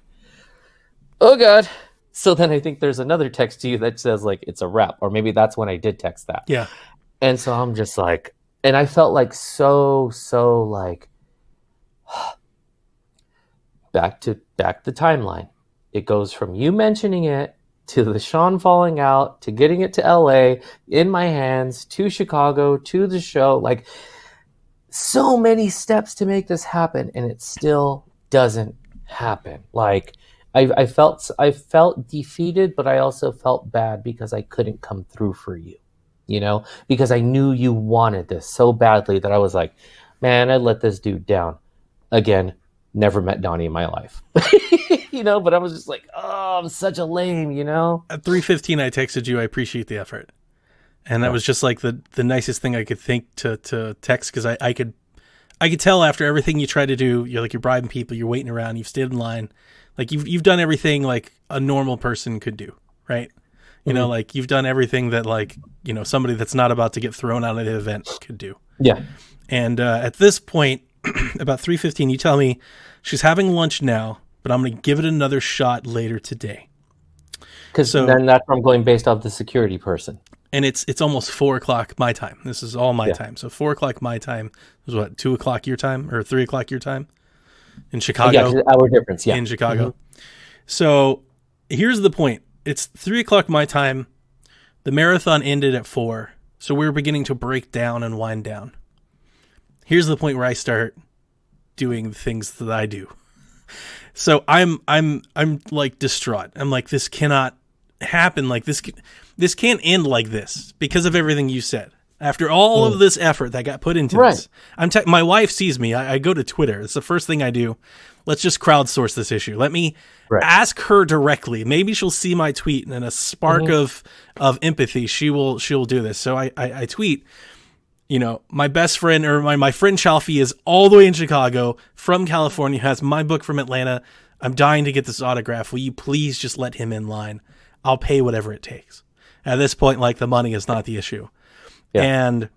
oh God. So then I think there's another text to you that says like, it's a rep, or maybe that's when I did text that. Yeah. And so I'm just like, and I felt like so like, back to the timeline. It goes from you mentioning it to the Sean falling out to getting it to LA in my hands to Chicago to the show. Like so many steps to make this happen, and it still doesn't happen. Like I felt defeated, but I also felt bad because I couldn't come through for you, because I knew you wanted this so badly that I was like, man, I let this dude down again. Never met Donnie in my life, but I was just like, oh, I'm such a lame, At 3:15, I texted you, I appreciate the effort. And that was just like the nicest thing I could think to text. Cause I could tell after everything you try to do, you're bribing people, you're waiting around, you've stayed in line. Like you've done everything like a normal person could do. Right. Like you've done everything that somebody that's not about to get thrown out of the event could do. Yeah. And at this point, about 3:15, you tell me she's having lunch now, but I'm going to give it another shot later today. Because then that's where I'm going based off the security person. And it's almost 4:00 my time. This is all my time. So 4:00 my time is what, 2:00 your time or 3:00 your time in Chicago? Yeah, hour difference. Yeah, in Chicago. Mm-hmm. So here's the point. It's 3:00 my time. The marathon ended at 4, so we're beginning to break down and wind down. Here's the point where I start doing the things that I do. So I'm like distraught. I'm like, this cannot happen. Like this can't end like this because of everything you said. After all of this effort that got put into this, my wife sees me. I go to Twitter. It's the first thing I do. Let's just crowdsource this issue. Let me ask her directly. Maybe she'll see my tweet, and in a spark of empathy, she'll do this. So I tweet. My best friend or my friend Chaufie is all the way in Chicago from California, has my book from Atlanta. I'm dying to get this autograph. Will you please just let him in line? I'll pay whatever it takes. At this point, the money is not the issue. Yeah.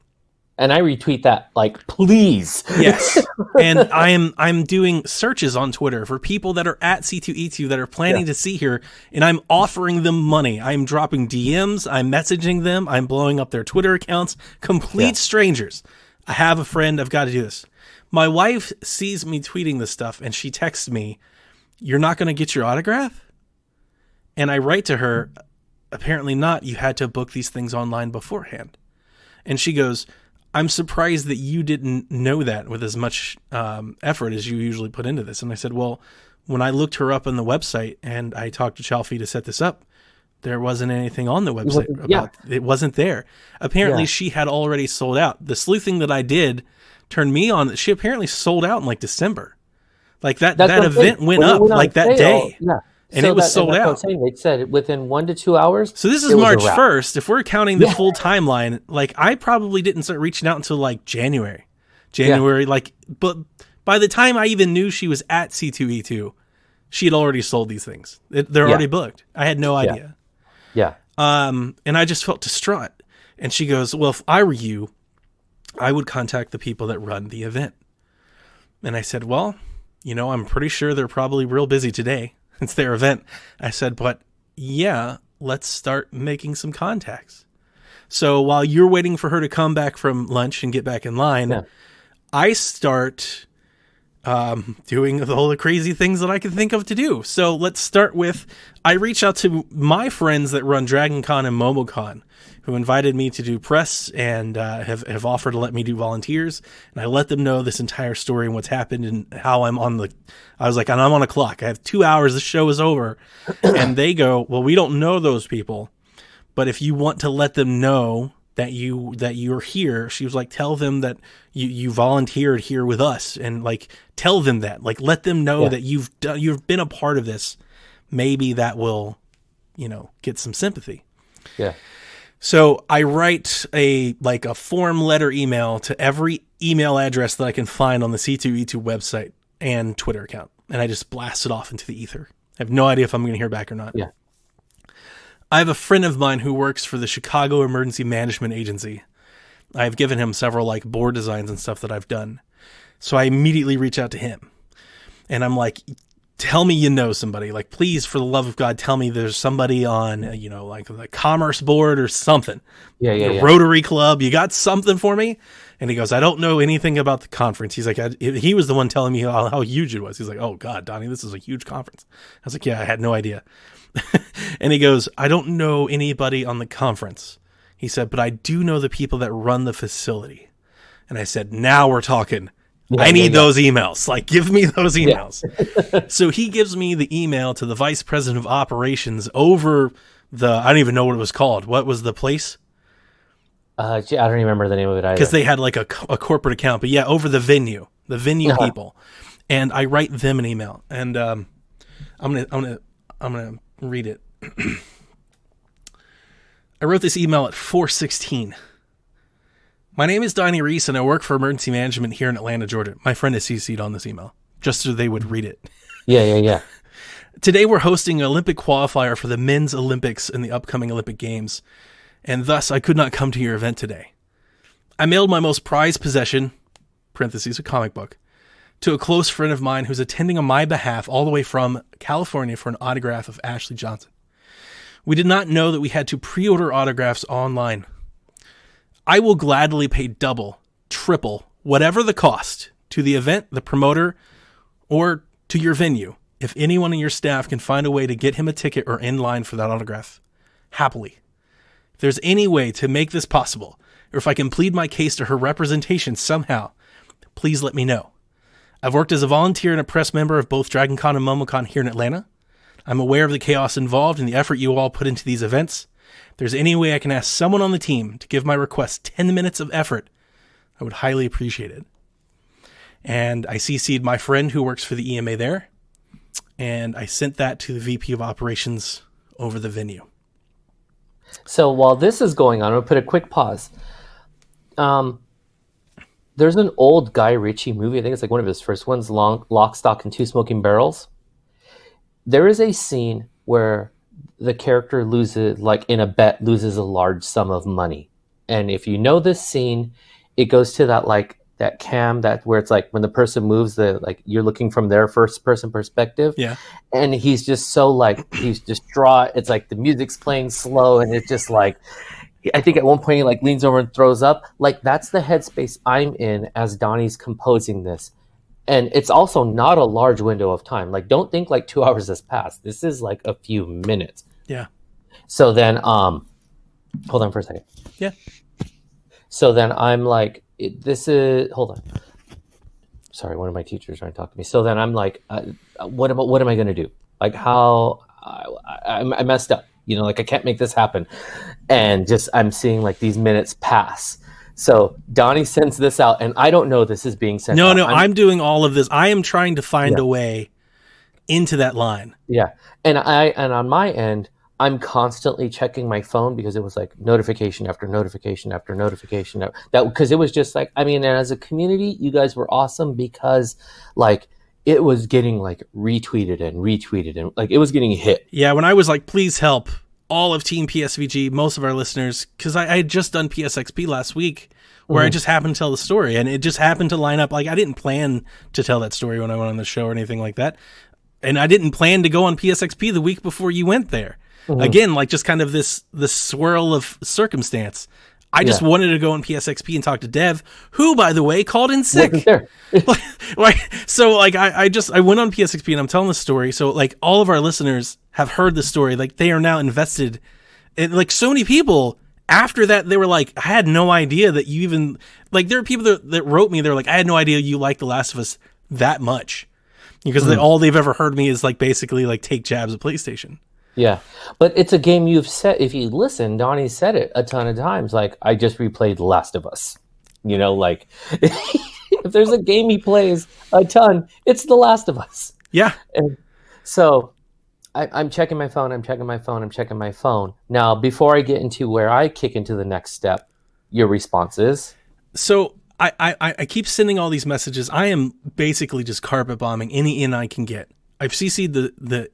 And I retweet that, please. Yes. And I'm doing searches on Twitter for people that are at C2E2 that are planning to see here, and I'm offering them money. I'm dropping DMs. I'm messaging them. I'm blowing up their Twitter accounts. Complete strangers. I have a friend. I've got to do this. My wife sees me tweeting this stuff, and she texts me, "You're not going to get your autograph?" And I write to her, "Apparently not. You had to book these things online beforehand." And she goes, "I'm surprised that you didn't know that with as much effort as you usually put into this." And I said, well, when I looked her up on the website and I talked to Chaufie to set this up, there wasn't anything on the website about it. Wasn't there. Apparently, she had already sold out. The sleuthing that I did turned me on. She apparently sold out in like December. Like that event went up like that day. Yeah. And it was sold out. They said within 1 to 2 hours. So this is March 1st. If we're counting the full timeline, like I probably didn't start reaching out until like January. Like, but by the time I even knew she was at C2E2, she had already sold these things. They're already booked. I had no idea. Yeah. And I just felt distraught. And she goes, well, if I were you, I would contact the people that run the event. And I said, well, I'm pretty sure they're probably real busy today. It's their event. I said, but yeah, let's start making some contacts. So while you're waiting for her to come back from lunch and get back in line, I start doing all the crazy things that I can think of to do. So let's start with, I reach out to my friends that run Dragon Con and MomoCon, who invited me to do press and have offered to let me do volunteers. And I let them know this entire story and what's happened and how I was like, and I'm on a clock. I have 2 hours. The show is over. And they go, well, we don't know those people, but if you want to let them know that you're here, she was like, tell them that you volunteered here with us, and like tell them that, like let them know that you've been a part of this. Maybe that will, get some sympathy. Yeah. So I write a form letter email to every email address that I can find on the C2E2 website and Twitter account, and I just blast it off into the ether. I have no idea if I'm going to hear back or not. Yeah. I have a friend of mine who works for the Chicago Emergency Management Agency. I've given him several board designs and stuff that I've done. So I immediately reach out to him. And I'm like, tell me you know somebody. Like, please, for the love of God, tell me there's somebody on, like the Commerce Board or something. Rotary Club. You got something for me? And he goes, I don't know anything about the conference. He's like, he was the one telling me how huge it was. He's like, oh, God, Donnie, this is a huge conference. I was like, yeah, I had no idea. And he goes, I don't know anybody on the conference. He said, but I do know the people that run the facility. And I said, now we're talking. I need those emails. Like, give me those emails. Yeah. So he gives me the email to the vice president of operations over I don't even know what it was called. What was the place? I don't remember the name of it either. Because they had like a corporate account. But yeah, over the venue people. And I write them an email. And I'm gonna read it. I wrote this email at 4:16. My name is Donnie Reese, and I work for emergency management here in Atlanta, Georgia. My friend is CC'd on this email, just so they would read it. Yeah. Today we're hosting an Olympic qualifier for the men's Olympics in the upcoming Olympic Games, and thus I could not come to your event today. I mailed my most prized possession, parentheses, a comic book, to a close friend of mine who's attending on my behalf all the way from California for an autograph of Ashley Johnson. We did not know that we had to pre-order autographs online. I will gladly pay double, triple, whatever the cost to the event, the promoter, or to your venue if anyone in your staff can find a way to get him a ticket or in line for that autograph. Happily. If there's any way to make this possible, or if I can plead my case to her representation somehow, please let me know. I've worked as a volunteer and a press member of both Dragon Con and MomoCon here in Atlanta. I'm aware of the chaos involved and the effort you all put into these events. If there's any way I can ask someone on the team to give my request 10 minutes of effort, I would highly appreciate it. And I CC'd my friend who works for the EMA there, and I sent that to the VP of operations over the venue. So while this is going on, I'm going to put a quick pause. There's an old Guy Ritchie movie, I think it's like one of his first ones, Lock, Stock, and Two Smoking Barrels. There is a scene where the character loses, like in a bet, loses a large sum of money. And if you know this scene, it goes to that cam where it's like when the person moves, you're looking from their first person perspective. Yeah. And he's just so he's distraught. It's like the music's playing slow, and it's just like, I think at one point he leans over and throws up. That's the headspace I'm in as Donnie's composing this. And it's also not a large window of time. Don't think 2 hours has passed. This is a few minutes. Yeah. So then, hold on for a second. Yeah. So then I'm hold on. sorry, one of my teachers trying to talk to me. So then I'm like, what am I going to do? Like how I messed up, like I can't make this happen. And just, I'm seeing like these minutes pass. So Donnie sends this out and I don't know this is being sent out. No, I'm doing all of this. I am trying to find a way into that line. Yeah. And on my end, I'm constantly checking my phone because it was like notification after notification after notification. Because it was just like, I mean, and as a community, you guys were awesome because like it was getting like retweeted and like it was getting hit. Yeah. When I was like, please help all of Team PSVG, most of our listeners, because I had just done PSXP last week where I just happened to tell the story and it just happened to line up. Like I didn't plan to tell that story when I went on the show or anything like that. And I didn't plan to go on PSXP the week before you went there. Again, like just kind of this swirl of circumstance. I just wanted to go on PSXP and talk to Dev, who, by the way, called in sick. So like I went on PSXP and I'm telling the story. So like all of our listeners have heard the story. Like they are now invested. And like so many people after that, they were like, I had no idea that you even, like there are people that wrote me. They're like, I had no idea you liked The Last of Us that much. Because all they've ever heard me is like basically like take jabs at PlayStation. Yeah, but it's a game you've said. If you listen, Donnie said it a ton of times. Like I just replayed The Last of Us. Like if there's a game he plays a ton, it's The Last of Us. Yeah. And so I'm checking my phone. I'm checking my phone. Now, before I get into where I kick into the next step, your response is? So I keep sending all these messages. I am basically just carpet bombing any in I can get. I've CC'd the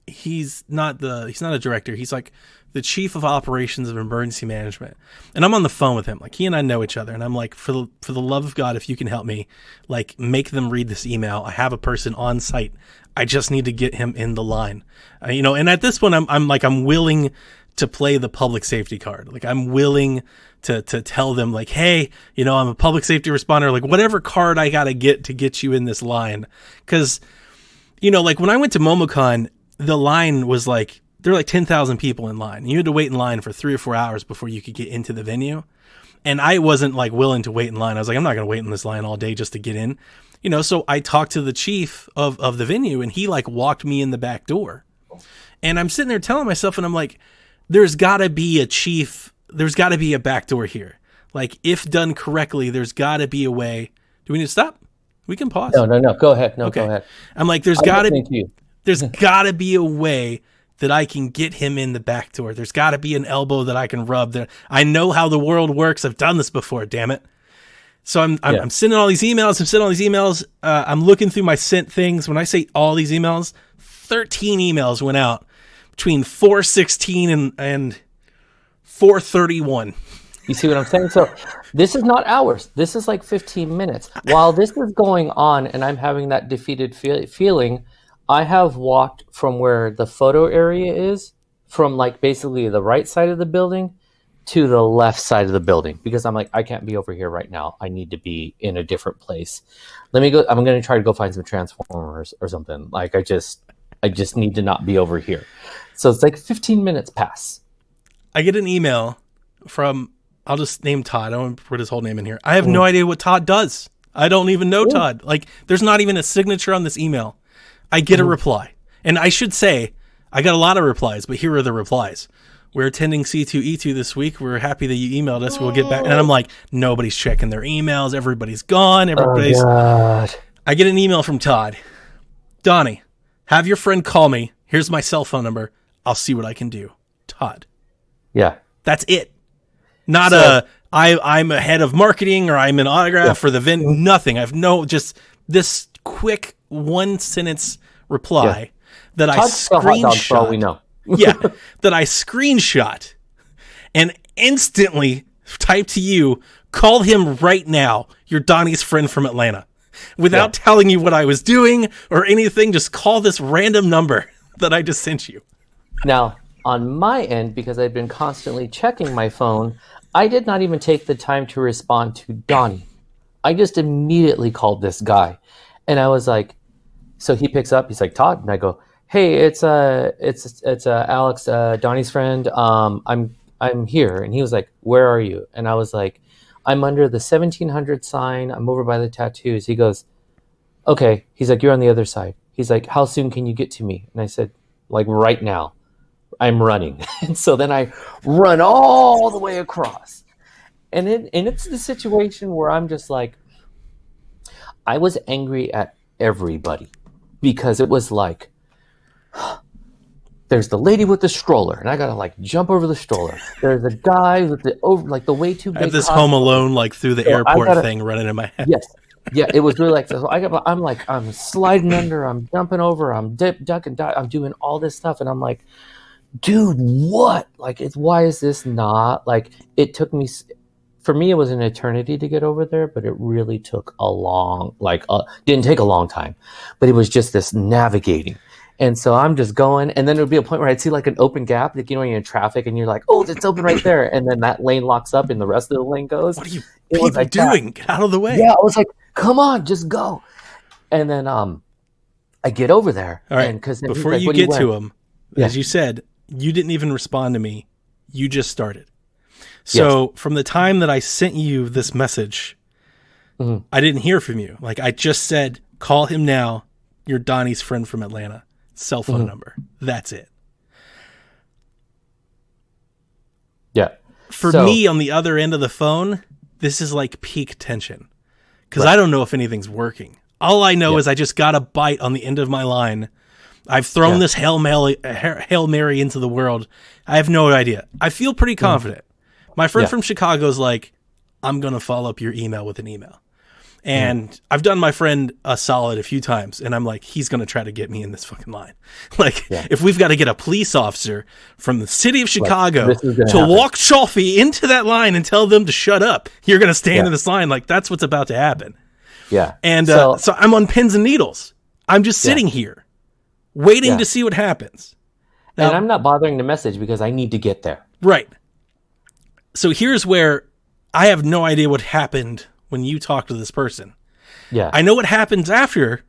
he's not a director. He's like the chief of operations of emergency management. And I'm on the phone with him. Like he and I know each other. And I'm like, for the love of God, if you can help me, like make them read this email. I have a person on site. I just need to get him in the line. And at this point I'm willing to play the public safety card. Like I'm willing to tell them like, hey, I'm a public safety responder, like whatever card I got to get you in this line. Cause like when I went to MomoCon, the line was like, there were like 10,000 people in line. You had to wait in line for 3 or 4 hours before you could get into the venue. And I wasn't like willing to wait in line. I was like, I'm not going to wait in this line all day just to get in, so I talked to the chief of the venue and he like walked me in the back door. And I'm sitting there telling myself, and I'm like, there's gotta be a chief. There's gotta be a back door here. Like if done correctly, there's gotta be a way. Do we need to stop? We can pause. No. Go ahead. Go ahead. I'm like, there's gotta be a way that I can get him in the back door. There's got to be an elbow that I can rub. There, I know how the world works. I've done this before. Damn it! So I'm sending all these emails. I'm looking through my sent things. When I say all these emails, 13 emails went out between 4:16 and 4:31. You see what I'm saying? So this is not hours. This is like 15 minutes. While this is going on, and I'm having that defeated feeling. I have walked from where the photo area is, from like basically the right side of the building to the left side of the building because I'm like, I can't be over here right now. I need to be in a different place. Let me go. I'm going to try to go find some Transformers or something. Like I just need to not be over here. So it's like 15 minutes pass. I get an email from, I'll just name Todd. I don't put his whole name in here. I have no idea what Todd does. I don't even know Todd. Like there's not even a signature on this email. I get a reply. And I should say, I got a lot of replies, but here are the replies. We're attending C2E2 this week. We're happy that you emailed us. We'll get back. And I'm like, nobody's checking their emails. Everybody's gone. God. I get an email from Todd. Donnie, have your friend call me. Here's my cell phone number. I'll see what I can do. Todd. Yeah. That's it. Not I'm a head of marketing or I'm an autograph for the event. Nothing. I've just this quick 1-sentence reply that I screenshot. That I screenshot and instantly type to you, call him right now. You're Donnie's friend from Atlanta. Without telling you what I was doing or anything, just call this random number that I just sent you. Now, on my end, because I've been constantly checking my phone, I did not even take the time to respond to Donnie. I just immediately called this guy. And I was like, so he picks up, he's like, Todd. And I go, hey, it's Alex, Donnie's friend. I'm here. And he was like, where are you? And I was like, I'm under the 1700 sign. I'm over by the tattoos. He goes, okay. He's like, you're on the other side. He's like, how soon can you get to me? And I said, like right now. I'm running. And so then I run all the way across. And it's the situation where I'm just like, I was angry at everybody because it was like, there's the lady with the stroller, and I gotta like jump over the stroller. There's a guy with the way too big. I have this Home Alone like through the airport thing running in my head. Yes, yeah, it was really like so. I'm sliding under, I'm jumping over, I'm ducking, I'm doing all this stuff, and I'm like, dude, what? Like, why is this not like? It took me. For me, it was an eternity to get over there, but it really took didn't take a long time, but it was just this navigating. And so I'm just going, and then there would be a point where I'd see like an open gap, like, when you're in traffic and you're like, oh, it's open right there. And then that lane locks up and the rest of the lane goes. What are you people doing? Get out of the way. Yeah, I was like, come on, just go. And then I get over there. All right, before you get to him, as you said, you didn't even respond to me. You just started. So from the time that I sent you this message, I didn't hear from you. Like, I just said, call him now. You're Donnie's friend from Atlanta. Cell phone number. That's it. Yeah. For me, on the other end of the phone, this is like peak tension. Because I don't know if anything's working. All I know is I just got a bite on the end of my line. I've thrown this Hail Mary into the world. I have no idea. I feel pretty confident. My friend from Chicago's like, I'm going to follow up your email with an email. And I've done my friend a solid a few times, and I'm like, he's going to try to get me in this fucking line. Like, if we've got to get a police officer from the city of Chicago to walk Chaufie into that line and tell them to shut up, you're going to stand in this line. Like, that's what's about to happen. Yeah. And so I'm on pins and needles. I'm just sitting here waiting to see what happens. Now, and I'm not bothering to message because I need to get there. Right. So here's where I have no idea what happened when you talk to this person. Yeah. I know what happens after,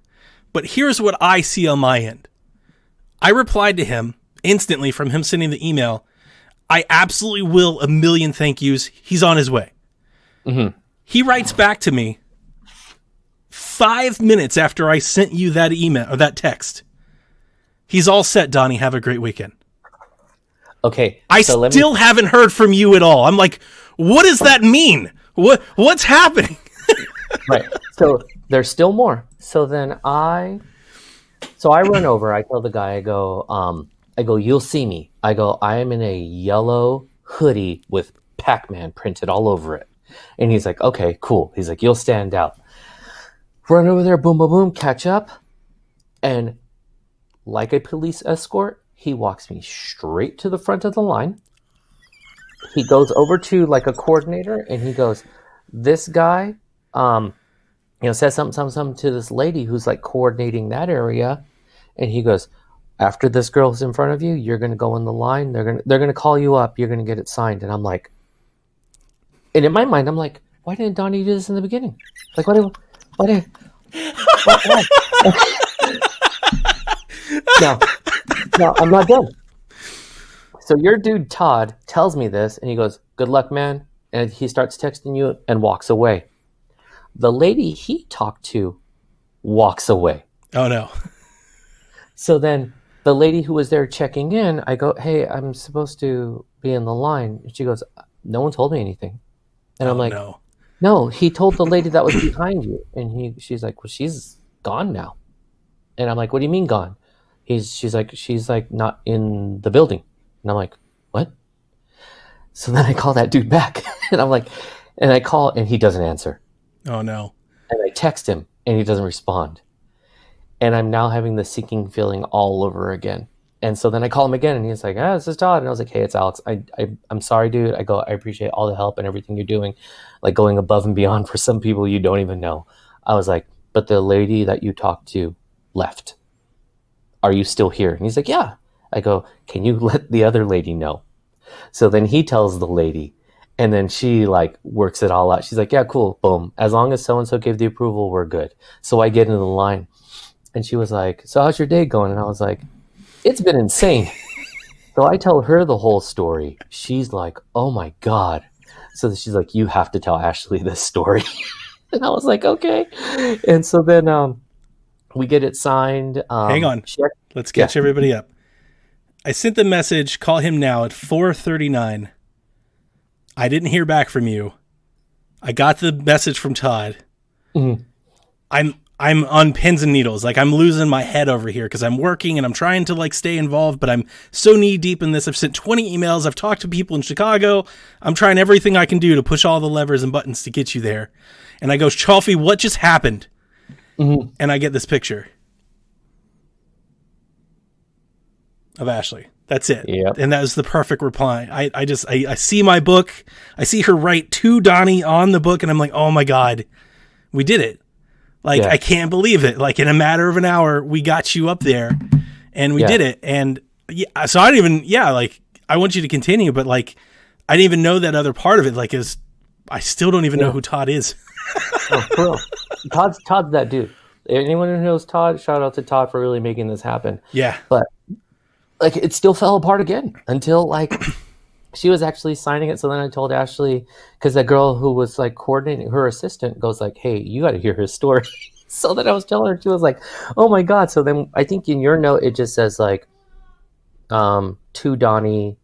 but here's what I see on my end. I replied to him instantly from him sending the email. I absolutely will. A million thank yous. He's on his way. Mm-hmm. He writes back to me 5 minutes after I sent you that email or that text. He's all set, Donnie. Have a great weekend. Okay. I still haven't heard from you at all. I'm like, what does that mean? What's happening? Right. So there's still more. So then I run over. I tell the guy, I go, you'll see me. I go, I am in a yellow hoodie with Pac-Man printed all over it. And he's like, okay, cool. He's like, you'll stand out. Run over there, boom, boom, boom, catch up. And like a police escort, he walks me straight to the front of the line. He goes over to like a coordinator and he goes, this guy, says something to this lady who's like coordinating that area. And he goes, after this girl's in front of you, you're going to go in the line. They're going to call you up. You're going to get it signed. And I'm like, and in my mind, I'm like, why didn't Donnie do this in the beginning? Like, why? No, I'm not done. So your dude, Todd, tells me this, and he goes, good luck, man. And he starts texting you and walks away. The lady he talked to walks away. Oh, no. So then the lady who was there checking in, I go, hey, I'm supposed to be in the line. And she goes, no one told me anything. And I'm like, no, he told the lady that was behind you. And she's like, well, she's gone now. And I'm like, what do you mean gone? She's like not in the building. And I'm like, what? So then I call that dude back. And I'm like, and I call and he doesn't answer. Oh, no. And I text him and he doesn't respond. And I'm now having the sinking feeling all over again. And so then I call him again and he's like, this is Todd. And I was like, hey, it's Alex. I'm sorry, dude. I go, I appreciate all the help and everything you're doing, like going above and beyond for some people you don't even know. I was like, but the lady that you talked to left. Are you still here? And he's like, yeah. I go, can you let the other lady know? So then he tells the lady, and then she like works it all out. She's like, yeah, cool, boom. As long as so-and-so gave the approval, we're good. So I get into the line, and she was like, so how's your day going? And I was like, it's been insane. So I tell her the whole story. She's like, oh my God. So she's like, you have to tell Ashley this story. And I was like, okay. And so then we get it signed. Hang on. Let's catch everybody up. I sent the message, call him now, at 4:39. I didn't hear back from you. I got the message from Todd. Mm-hmm. I'm on pins and needles. Like, I'm losing my head over here because I'm working and I'm trying to like stay involved, but I'm so knee deep in this. I've sent 20 emails. I've talked to people in Chicago. I'm trying everything I can do to push all the levers and buttons to get you there. And I go, Chaufie, what just happened? Mm-hmm. And I get this picture of Ashley. That's it. Yep. And that was the perfect reply. I see my book. I see her write to Donnie on the book. And I'm like, oh my God, we did it. Like, I can't believe it. Like, in a matter of an hour, we got you up there and we did it. And so I didn't even, like, I want you to continue, but like, I didn't even know that other part of it. Like, I still don't even know who Todd is. Oh, for real. Todd's that dude. Anyone who knows Todd, shout out to Todd for really making this happen. Yeah. But like, it still fell apart again until like she was actually signing it. So then I told Ashley, because the girl who was like coordinating, her assistant goes like, hey, you got to hear his story. So then I was telling her, she was like, oh my God. So then I think in your note, it just says like, to Donnie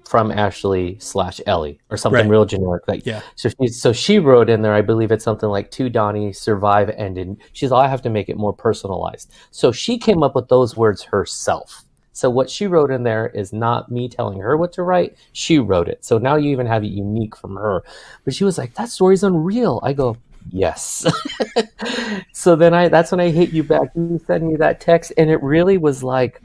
from Ashley / Ellie or something real generic. Like, so she wrote in there, I believe it's something like to Donnie, survive, ended. She's I have to make it more personalized. So she came up with those words herself. So what she wrote in there is not me telling her what to write. She wrote it. So now you even have it unique from her. But she was like, that story's unreal. I go, yes. So then that's when I hit you back. You sent me that text, and it really was like,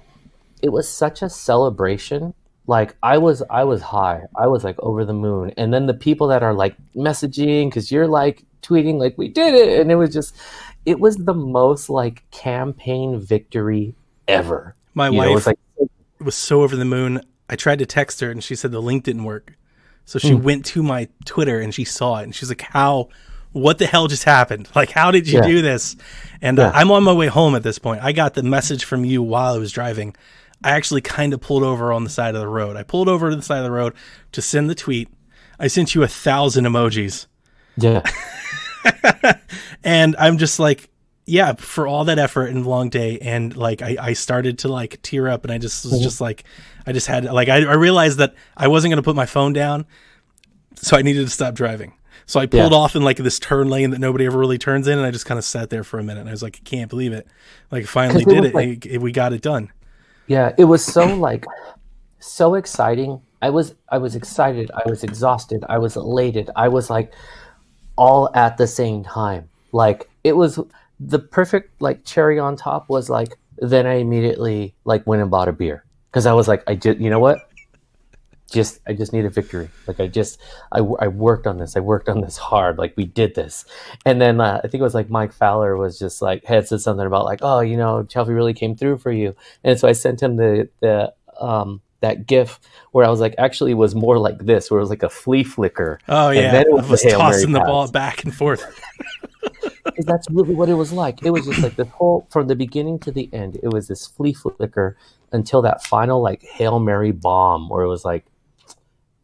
it was such a celebration. Like I was high. I was like over the moon. And then the people that are like messaging, because you're like tweeting like we did it. And it was the most like campaign victory ever. My wife was so over the moon. I tried to text her and she said the link didn't work. So she went to my Twitter and she saw it and she's like, what the hell just happened? Like, how did you do this? And I'm on my way home at this point. I got the message from you while I was driving. I actually kind of pulled over on the side of the road. I pulled over to the side of the road to send the tweet. I sent you 1,000 emojis. Yeah. And I'm just like, for all that effort and long day. And like, I started to like tear up and I just was just like, I just had like, I realized that I wasn't going to put my phone down. So I needed to stop driving. So I pulled off in like this turn lane that nobody ever really turns in. And I just kind of sat there for a minute. And I was like, I can't believe it. Like finally did it. Like, we got it done. Yeah, it was so like so exciting. I was excited. I was exhausted. I was elated. I was like all at the same time. Like it was the perfect like cherry on top was like then I immediately like went and bought a beer because I was like you know what? I just need a victory. Like I worked on this. I worked on this hard. Like we did this. And then I think it was like Mike Fowler was just like had said something about like, oh, you know, Chaufie really came through for you. And so I sent him the that GIF where I was like, actually it was more like this, where it was like a flea flicker. Oh yeah. And then I was tossing the ball back and forth. That's really what it was like. It was just like this whole, from the beginning to the end, it was this flea flicker until that final like Hail Mary bomb where it was like,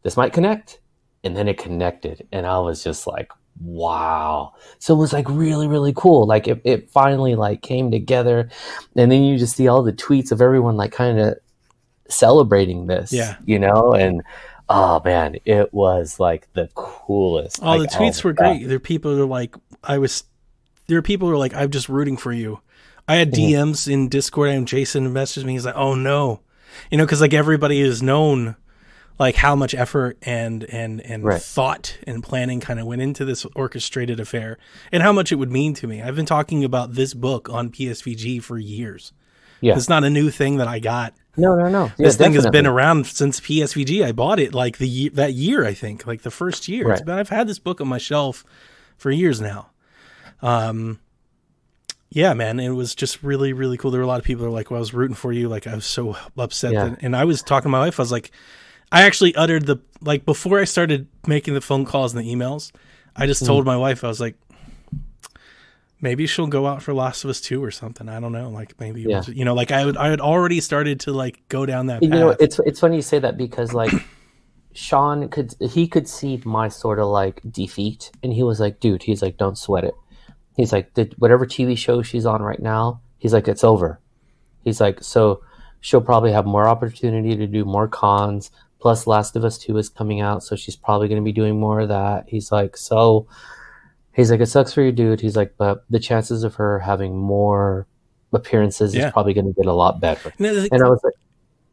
this might connect. And then it connected. And I was just like, wow. So it was like really, really cool. Like it finally like came together. And then you just see all the tweets of everyone like kind of celebrating this, you know? And oh man, it was like the coolest. All the tweets were great. There are people who are like, I'm just rooting for you. I had DMs in Discord and Jason messaged me. He's like, oh no. You know, cause like everybody has known like how much effort and thought and planning kind of went into this orchestrated affair and how much it would mean to me. I've been talking about this book on PSVG for years. Yeah. It's not a new thing that I got. No. This thing has been around since PSVG. I bought it like that year, I think, like the first year. Right. I've had this book on my shelf for years now. Yeah, man, it was just really, really cool. There were a lot of people that were like, well, I was rooting for you. Like I was so upset. And I was talking to my wife. I was like, I actually uttered before I started making the phone calls and the emails, I just told my wife, I was like, maybe she'll go out for Last of Us 2 or something. I don't know. Like maybe, you know, like I had already started to like go down that path. You know, it's funny you say that because like Sean could see my sort of like defeat, and he was like, dude, he's like, don't sweat it. He's like, whatever TV show she's on right now, he's like, it's over. He's like, so she'll probably have more opportunity to do more cons. Plus, Last of Us 2 is coming out, so she's probably going to be doing more of that. He's like, it sucks for you, dude. He's like, but the chances of her having more appearances is probably going to get a lot better. No, and I was like,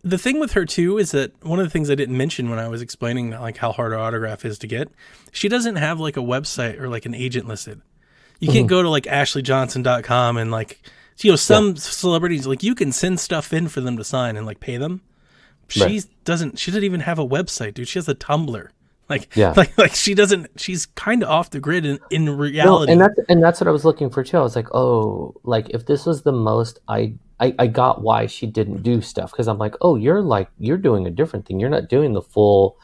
the thing with her too is that one of the things I didn't mention when I was explaining like how hard her autograph is to get, she doesn't have like a website or like an agent listed. You can't go to like ashleyjohnson.com and like, you know, some celebrities, like you can send stuff in for them to sign and like pay them. She doesn't even have a website, dude. She has a Tumblr. Like she's kind of off the grid in reality. No, and that's what I was looking for too. I was like, oh, like if this was the most, I got why she didn't do stuff. Cause I'm like, oh, you're doing a different thing. You're not doing the full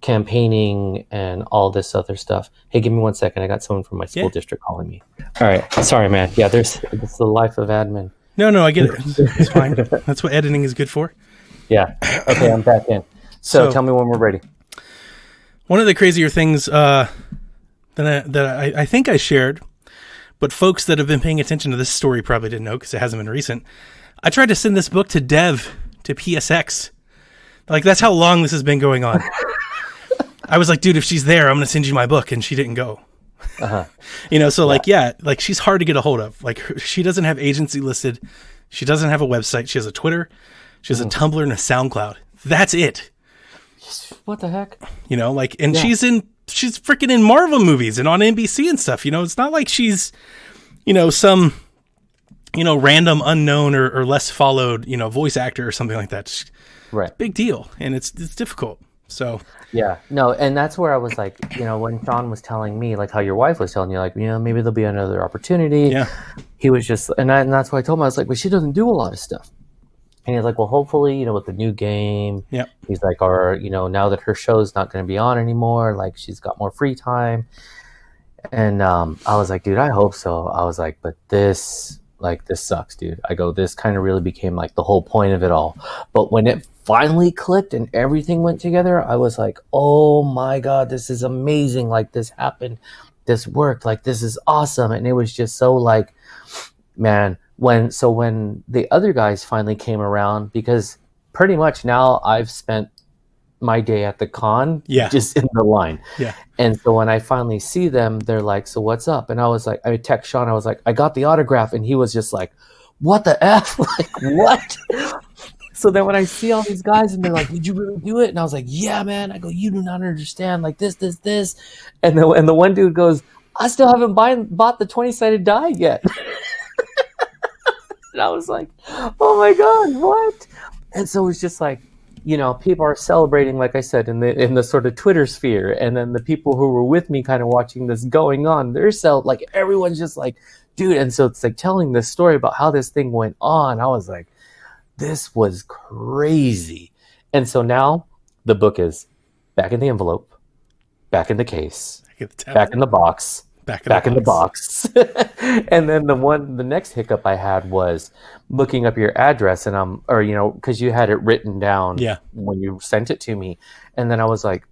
campaigning and all this other stuff. Hey, give me 1 second. I got someone from my school district calling me. All right. Sorry, man. Yeah, it's the life of admin. No, I get it. It's fine. That's what editing is good for. Yeah. Okay, I'm back in. So tell me when we're ready. One of the crazier things that I think I shared, but folks that have been paying attention to this story probably didn't know because it hasn't been recent. I tried to send this book to Dev, to PSX. Like, that's how long this has been going on. I was like, dude, if she's there, I'm going to send you my book. And she didn't go. You know, so like she's hard to get a hold of. Like, she doesn't have agency listed. She doesn't have a website. She has a Twitter. She has a Tumblr and a SoundCloud. That's it. What the heck? You know, like, and she's freaking in Marvel movies and on NBC and stuff. You know, it's not like she's, you know, some, you know, random unknown or less followed, you know, voice actor or something like that. Right. Big deal. And it's difficult. So. Yeah. No, and that's where I was like, you know, when Sean was telling me, like how your wife was telling you, like, you know, maybe there'll be another opportunity. Yeah. He was just, and that's why I told him, I was like, but she doesn't do a lot of stuff. And he's like, well, hopefully, you know, with the new game, he's like, or, you know, now that her show's not going to be on anymore, like she's got more free time. And I was like, dude, I hope so. I was like, but this sucks, dude. I go, this kind of really became like the whole point of it all. But when it finally clicked and everything went together, I was like, oh my God, this is amazing. Like this happened. This worked. Like this is awesome. And it was just so like, man, when the other guys finally came around, because pretty much now I've spent my day at the con just in the line. Yeah. And so when I finally see them, they're like, so what's up? And I was like, I text Sean, I was like, I got the autograph. And he was just like, what the F? Like, what? So then when I see all these guys and they're like, did you really do it? And I was like, yeah, man. I go, you do not understand. Like this. And the one dude goes, I still haven't bought the 20-sided die yet. And I was like, oh my God, what? And so it's just like, you know, people are celebrating, like I said, in the sort of Twitter sphere. And then the people who were with me kind of watching this going on, they're like, everyone's just like, dude. And so it's like telling this story about how this thing went on. I was like, this was crazy. And so now the book is back in the envelope, back in the case, back in the box. Back in the box. And then the next hiccup I had was looking up your address and because you had it written down when you sent it to me. And then I was like,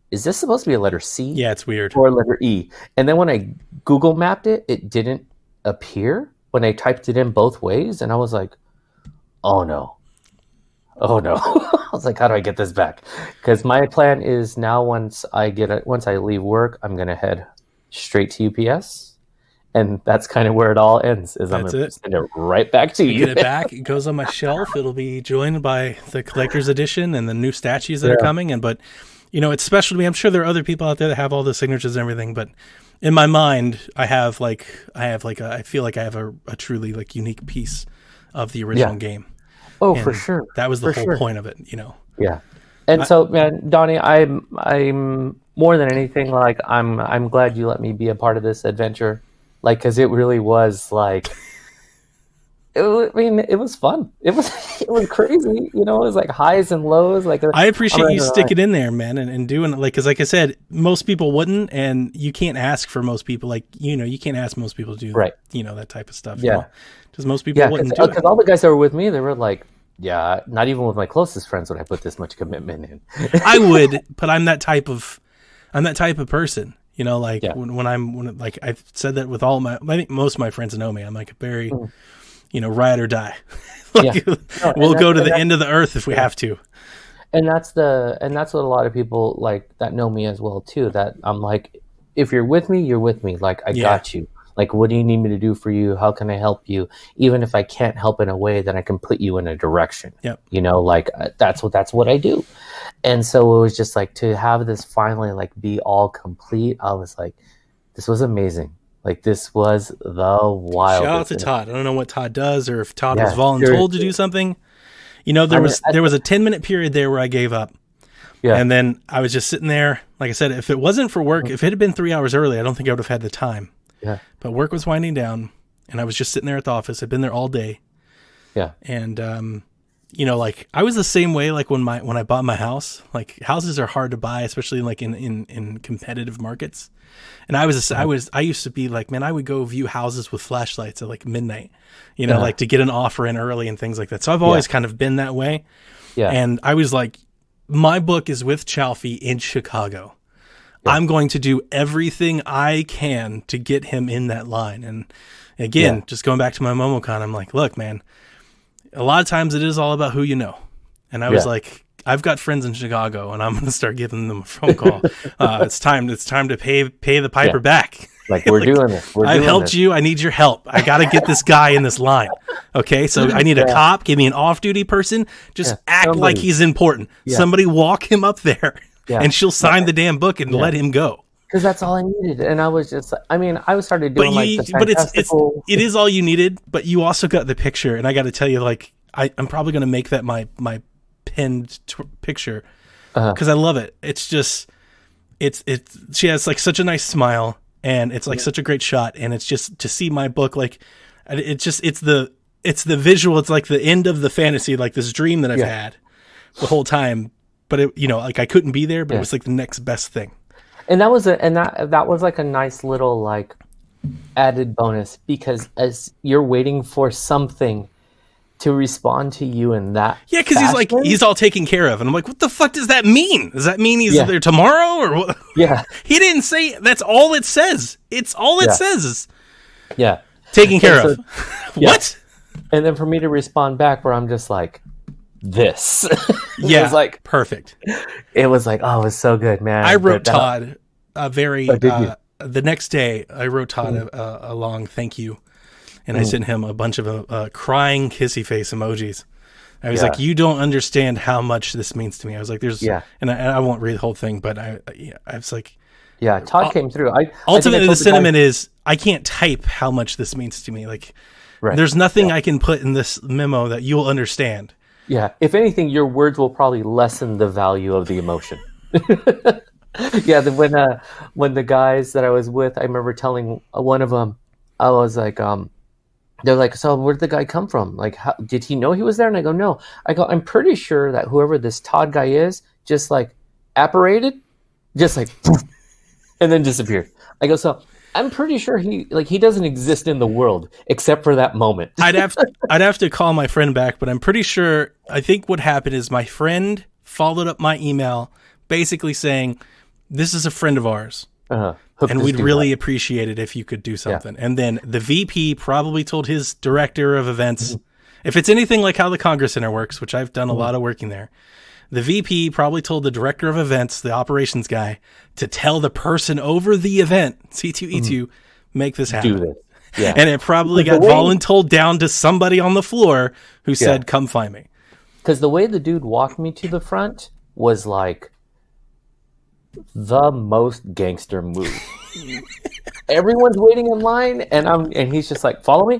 is this supposed to be a letter C? Yeah, it's weird. Or a letter E? And then when I Google mapped it, it didn't appear when I typed it in both ways. And I was like, oh no. I was like, how do I get this back? Because my plan is now once I leave work, I'm going to head straight to UPS, and that's kind of where it all ends. Is I'm going to send it right back to you. Get it back. It goes on my shelf. It'll be joined by the collector's edition and the new statues that are coming. But you know, it's special to me. I'm sure there are other people out there that have all the signatures and everything. But in my mind, I feel like I have a truly like unique piece of the original game. Oh, and for sure. That was the whole point of it. You know. Yeah. And so, man, Donnie, I'm more than anything, like, I'm glad you let me be a part of this adventure, like, because it really was like, it was fun. It was crazy, you know. It was like highs and lows. Like, I appreciate you sticking in there, man, and doing it, like, because like I said, most people wouldn't, and you can't ask for most people, like, you know, you can't ask most people to do you know, that type of stuff. Yeah, because most people wouldn't do it. Because all the guys that were with me, they were like, Yeah, not even with my closest friends would I put this much commitment in. I would, but I'm that type of person. You know, like Yeah. when like I've said that with I think most of my friends know me. I'm like a very, Mhm. ride or die. Like, Yeah. No, we'll go to the end of the earth if we have to. and that's what a lot of people like that know me as well too. That I'm like, if you're with me, you're with me. Like I Yeah. got you. Like, what do you need me to do for you? How can I help you? Even if I can't help in a way, then I can put you in a direction. Yep. You know, like that's what I do. And so it was just like to have this finally like be all complete. I was like, this was amazing. Like this was the wildest. Shout out to Todd. I don't know what Todd does or if Todd was Yeah, voluntold to do something. You know, there was a 10-minute period there where I gave up. Yeah. And then I was just sitting there. Like I said, if it wasn't for work, if it had been 3 hours early, I don't think I would have had the time. Yeah. But work was winding down, and I was just sitting there at the office. I'd been there all day. Yeah. And like I was the same way. Like when I bought my house, like houses are hard to buy, especially like in competitive markets. And I used to be like, man, I would go view houses with flashlights at like midnight, like to get an offer in early and things like that. So I've always kind of been that way. Yeah. And I was like, my book is with Chaufie in Chicago. Yeah. I'm going to do everything I can to get him in that line. And again, just going back to my MomoCon, I'm like, look, man, a lot of times it is all about who you know. And I was like, I've got friends in Chicago, and I'm going to start giving them a phone call. It's time to pay the piper back. Like we're doing this. I've helped you. I need your help. I got to get this guy in this line. Okay, so I need a cop. Give me an off-duty person. Just act like he's important. Yeah. Somebody walk him up there, and she'll sign the damn book and let him go. Because that's all I needed, and I was just, I started doing but it is all you needed. But you also got the picture, and I got to tell you, like I'm probably going to make that my pinned picture because I love it. It's just she has like such a nice smile. And it's like such a great shot, and it's just to see my book, like it's the visual. It's like the end of the fantasy, like this dream that I've had the whole time. But it, like I couldn't be there, but it was like the next best thing. And that was that was like a nice little like added bonus because as you're waiting for something to respond to you in that because he's all taken care of, and I'm like, what the fuck does that mean? Does that mean he's there tomorrow or what? Yeah, he didn't say. That's all it says. It's all it says. Taken care of. What? And then for me to respond back, where I'm just like, this. It was like perfect. It was like, oh, it was so good, man. I wrote Todd the next day. I wrote Todd a long thank you. And I sent him a bunch of crying kissy face emojis. I was like, you don't understand how much this means to me. I was like, and I won't read the whole thing, but I was like, Todd came through. Ultimately, the sentiment is, I can't type how much this means to me. Like, there's nothing I can put in this memo that you'll understand. Yeah. If anything, your words will probably lessen the value of the emotion. When the guys that I was with, I remember telling one of them, I was like, they're like, so where did the guy come from? Like, how, did he know he was there? And I go, no. I go, I'm pretty sure that whoever this Todd guy is just like apparated, just like, and then disappeared. I go, so I'm pretty sure he doesn't exist in the world except for that moment. I'd have to call my friend back, but I'm pretty sure. I think what happened is my friend followed up my email, basically saying, "This is a friend of ours." And we'd really appreciate it if you could do something. And then the VP probably told his director of events, if it's anything like how the Congress Center works, which I've done a lot of working there, the VP probably told the director of events, the operations guy, to tell the person over the event, C2E2, make this happen. Do this. Yeah. And it probably got voluntold down to somebody on the floor who said, come find me. Because the way the dude walked me to the front was like, the most gangster move. Everyone's waiting in line, and he's just like, follow me,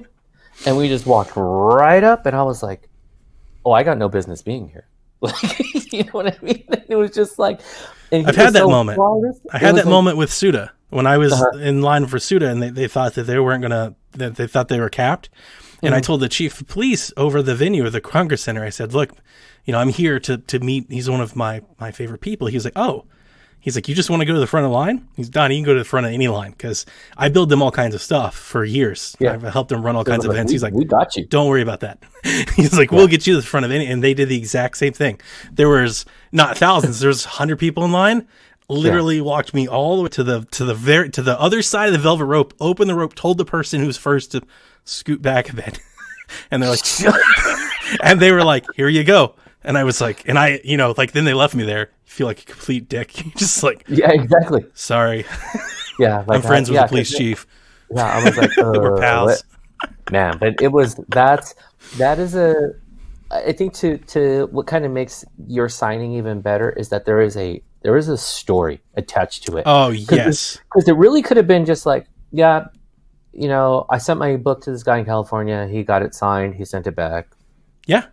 and we just walked right up, and I was like, oh, I got no business being here. Like, you know what I mean? It was just like, I've had that moment. I had that moment with Suda when I was in line for Suda, and they thought that they weren't gonna, that they thought they were capped, and I told the chief of police over the venue of the Congress Center, I said, look, I'm here to meet. He's one of my favorite people. He was like, oh. He's like, you just want to go to the front of the line? He's Donnie, you can go to the front of any line because I build them all kinds of stuff for years. Yeah. I've helped them run all kinds of events. He's like, we got you. Don't worry about that. He's like, we'll get you to the front of any. And they did the exact same thing. There was not thousands. There was 100 people in line. Literally walked me all the way to the other side of the velvet rope. Opened the rope. Told the person who was first to scoot back a bit. And they're like, and they were like, here you go. And I was like, and I, like, then they left me there. You feel like a complete dick. You just like, yeah, exactly. Sorry. Yeah. I'm friends with the police chief. Yeah. I was like, we're pals. Man, but that is I think to what kind of makes your signing even better is that there is a story attached to it. Oh, yes. Because it really could have been just like, yeah, I sent my book to this guy in California. He got it signed. He sent it back. Yeah.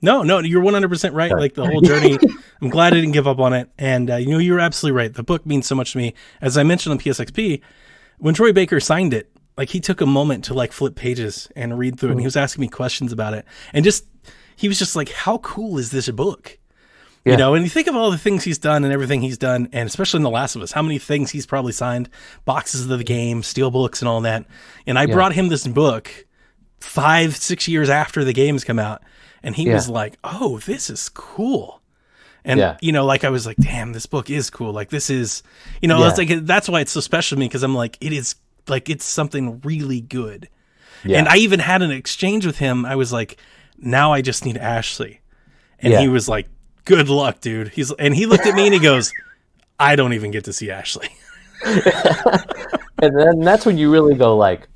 No, you're 100% right. Like the whole journey, I'm glad I didn't give up on it. And, you're absolutely right. The book means so much to me. As I mentioned on PSXP, when Troy Baker signed it, like he took a moment to like flip pages and read through it. And he was asking me questions about it. And he was just like, how cool is this book? Yeah. And you think of all the things he's done and everything he's done, and especially in The Last of Us, how many things he's probably signed, boxes of the game, steel books and all that. And I brought him this book 5-6 years after the games come out. And he was like, oh, this is cool. And, like I was like, damn, this book is cool. Like this is, it's like, that's why it's so special to me. Cause I'm like, it is like, it's something really good. Yeah. And I even had an exchange with him. I was like, now I just need Ashley. And he was like, good luck, dude. And he looked at me and he goes, I don't even get to see Ashley. And then that's when you really go like,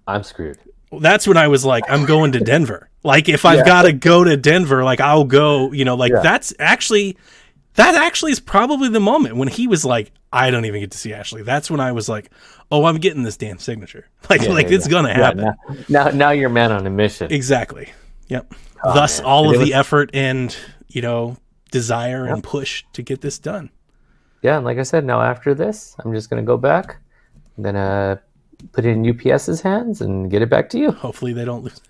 I'm screwed. That's when I was like, I'm going to Denver. Like if I've got to go to Denver, like I'll go, that actually is probably the moment when he was like, I don't even get to see Ashley. That's when I was like, oh, I'm getting this damn signature. It's going to happen. Now you're a man on a mission. Exactly. Yep. Thus all of the effort and, desire and push to get this done. Yeah. And like I said, now after this, I'm just going to go back. I'm going to put it in UPS's hands and get it back to you. Hopefully they don't lose it.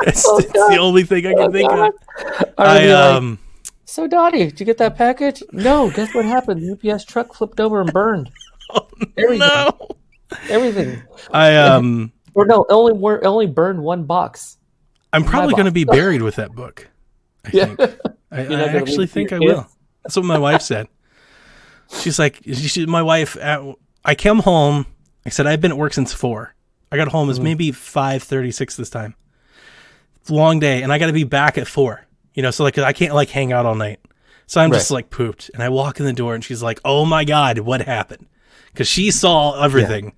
It's the only thing I can think of. So Donnie, did you get that package? No. Guess what happened? The UPS truck flipped over and burned. Oh, everything. No. Everything. Or no, only burned one box. I'm probably going to be buried with that book. I think. I actually think I will. That's what my wife said. She's like, my wife. I came home. I said I've been at work since 4. I got home. It was maybe 5:36 this time. It's a long day, and I got to be back at 4. So like I can't like hang out all night. So I'm just like pooped, and I walk in the door, and she's like, "Oh my God, what happened?" Because she saw everything,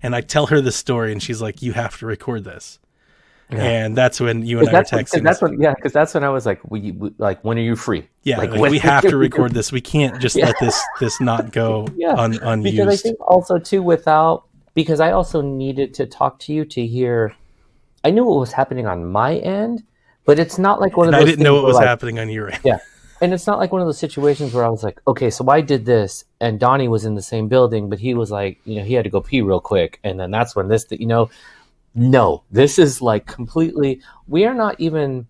and I tell her the story, and she's like, "You have to record this." Yeah. And that's when you and I were texting. Because that's when I was like, we when are you free? Yeah, like we have to record this. We can't just let this not go unused. Because I think also too because I also needed to talk to you to hear. I knew what was happening on my end, but it's not like one of those. I didn't know what was happening on your end. Yeah, and it's not like one of those situations where I was like, okay, so I did this, and Donnie was in the same building, but he was like, he had to go pee real quick, and then that's when this, No, this is like completely. We are not even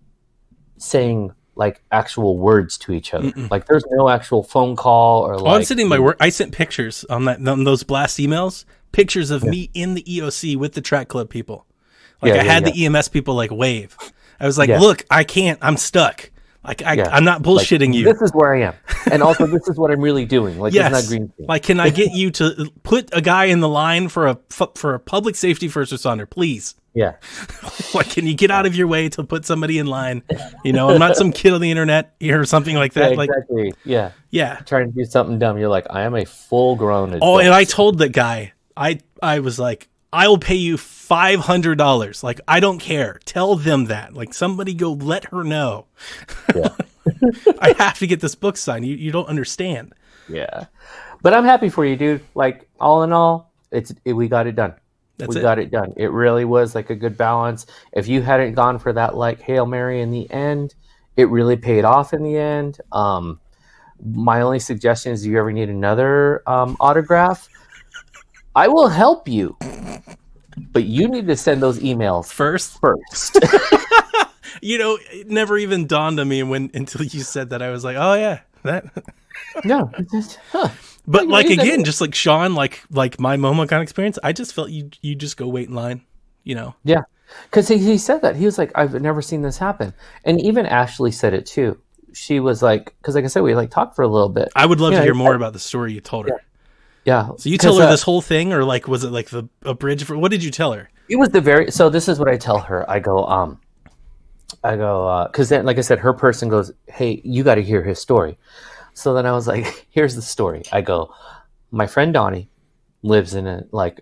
saying like actual words to each other. Mm-mm. Like there's no actual phone call or like. I'm sitting in my work. I sent pictures on those blast emails. Pictures of me in the EOC with the track club people. Like I had the EMS people like wave. I was like, look, I can't. I'm stuck. Like I'm not bullshitting you. This is where I am, and also this is what I'm really doing. Like it's not green screen. Like, can I get you to put a guy in the line for a public safety first responder, please? Yeah. Like, can you get out of your way to put somebody in line? I'm not some kid on the internet or something like that. Yeah, exactly. Like, yeah. Trying to do something dumb. You're like, I am a full-grown adult. Oh, and I told that guy, I was like, I will pay you $500. Like, I don't care. Tell them that. Like, somebody go let her know. Yeah. I have to get this book signed. You don't understand. Yeah. But I'm happy for you, dude. Like, all in all, we got it done. We got it done. It really was like a good balance. If you hadn't gone for that like Hail Mary in the end, it really paid off in the end. My only suggestion is, if you ever need another autograph, I will help you. But you need to send those emails first. It never even dawned on me until you said that. I was like, oh yeah, that. No. But like Amazing. again, just like Sean, like my Momo kind of experience, I just felt you just go wait in line, you know. Yeah, because he said that. He was like, I've never seen this happen. And even Ashley said it too. She was like, because like I said, we like talked for a little bit. I would love to hear more about the story you told her. Yeah. So you tell her this whole thing, or like was it like a bridge for what did you tell her? It was so this is what I tell her. I go, because then, like I said, her person goes, hey, you got to hear his story. So then I was like, here's the story. I go, my friend Donnie lives in